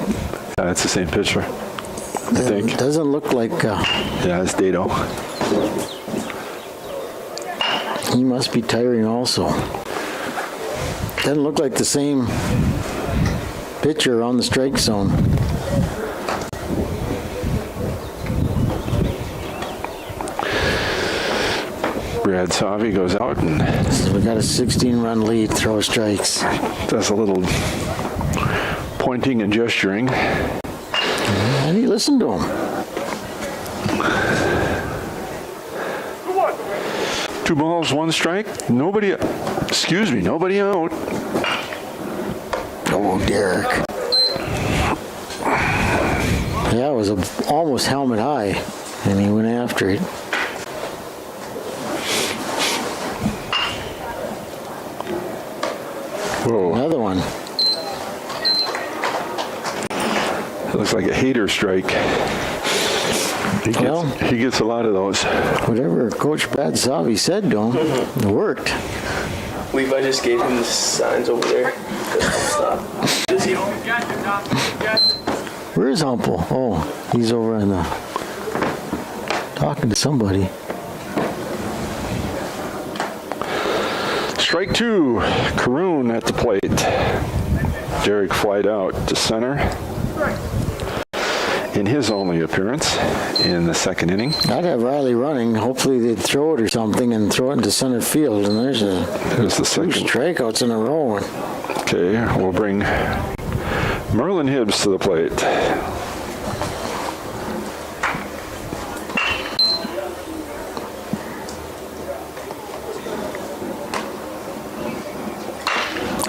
Speaker 1: Yeah, it's the same pitcher, I think.
Speaker 2: Doesn't look like...
Speaker 1: Yeah, it's Dado.
Speaker 2: He must be tiring also. Doesn't look like the same pitcher on the strike zone.
Speaker 1: Brad Savi goes out and
Speaker 2: So we got a 16-run lead, throw strikes.
Speaker 1: does a little pointing and gesturing.
Speaker 2: And he listened to him.
Speaker 1: 2 balls, 1 strike. Nobody out.
Speaker 2: Oh, Derek. Yeah, it was almost helmet high, and he went after it.
Speaker 1: Whoa.
Speaker 2: Another one.
Speaker 1: It looks like a hater strike. He gets a lot of those.
Speaker 2: Whatever Coach Brad Savi said to him, it worked.
Speaker 3: Levi just gave him the signs over there. Stop. Does he?
Speaker 2: Where is Humple? Oh, he's over on the... talking to somebody.
Speaker 1: Strike 2, Caroon at the plate. Derek flied out to center in his only appearance in the 2nd inning.
Speaker 2: I'd have Riley running. Hopefully they'd throw it or something and throw it into center field. And there's
Speaker 1: the 2nd.
Speaker 2: 2 strikeouts in a row.
Speaker 1: Okay, we'll bring Merlin Hibbs to the plate.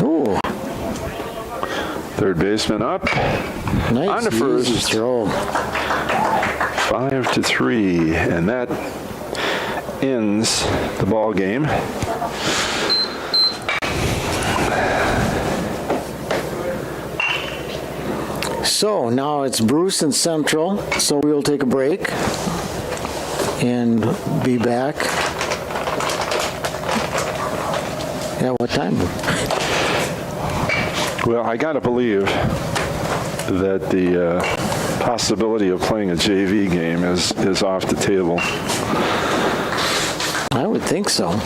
Speaker 2: Ooh.
Speaker 1: 3rd baseman up.
Speaker 2: Nice,
Speaker 1: on the first.
Speaker 2: easy throw.
Speaker 1: 5-3, and that ends the ball game.
Speaker 2: So now it's Bruce and Central. So we'll take a break and be back. Yeah, what time?
Speaker 1: Well, I got to believe that the possibility of playing a JV game is off the table.
Speaker 2: I would think so.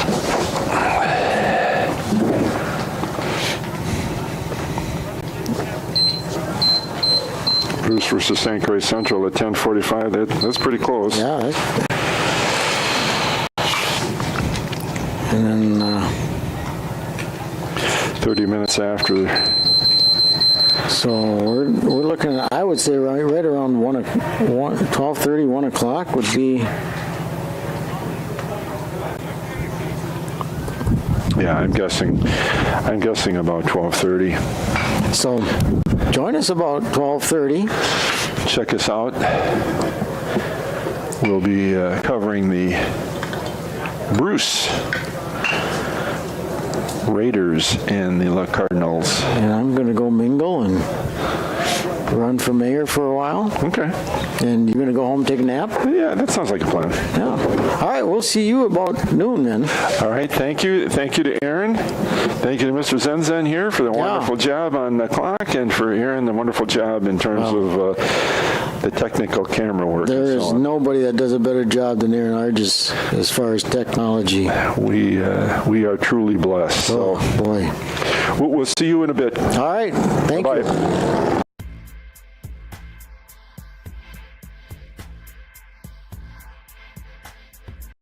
Speaker 1: Bruce versus St. Croix Central at 10:45. That's pretty close.
Speaker 2: Yeah. And then
Speaker 1: 30 minutes after.
Speaker 2: so we're looking at, I would say right around 12:30, 1 o'clock would be.
Speaker 1: Yeah, I'm guessing about 12:30.
Speaker 2: So join us about 12:30.
Speaker 1: Check us out. We'll be covering the Bruce Raiders and the La Cardinals.
Speaker 2: And I'm going to go mingle and run for mayor for a while.
Speaker 1: Okay.
Speaker 2: And you're going to go home and take a nap?
Speaker 1: Yeah, that sounds like a plan.
Speaker 2: Yeah. All right, we'll see you about noon then.
Speaker 1: All right, thank you. Thank you to Aaron. Thank you to Mr. Zenzen here for the wonderful job on the clock, and for Aaron, the wonderful job in terms of the technical camera work.
Speaker 2: There is nobody that does a better job than Aaron Arges as far as technology.
Speaker 1: We are truly blessed. So
Speaker 2: Oh, boy.
Speaker 1: we'll see you in a bit.
Speaker 2: All right. Thank you.
Speaker 1: Bye.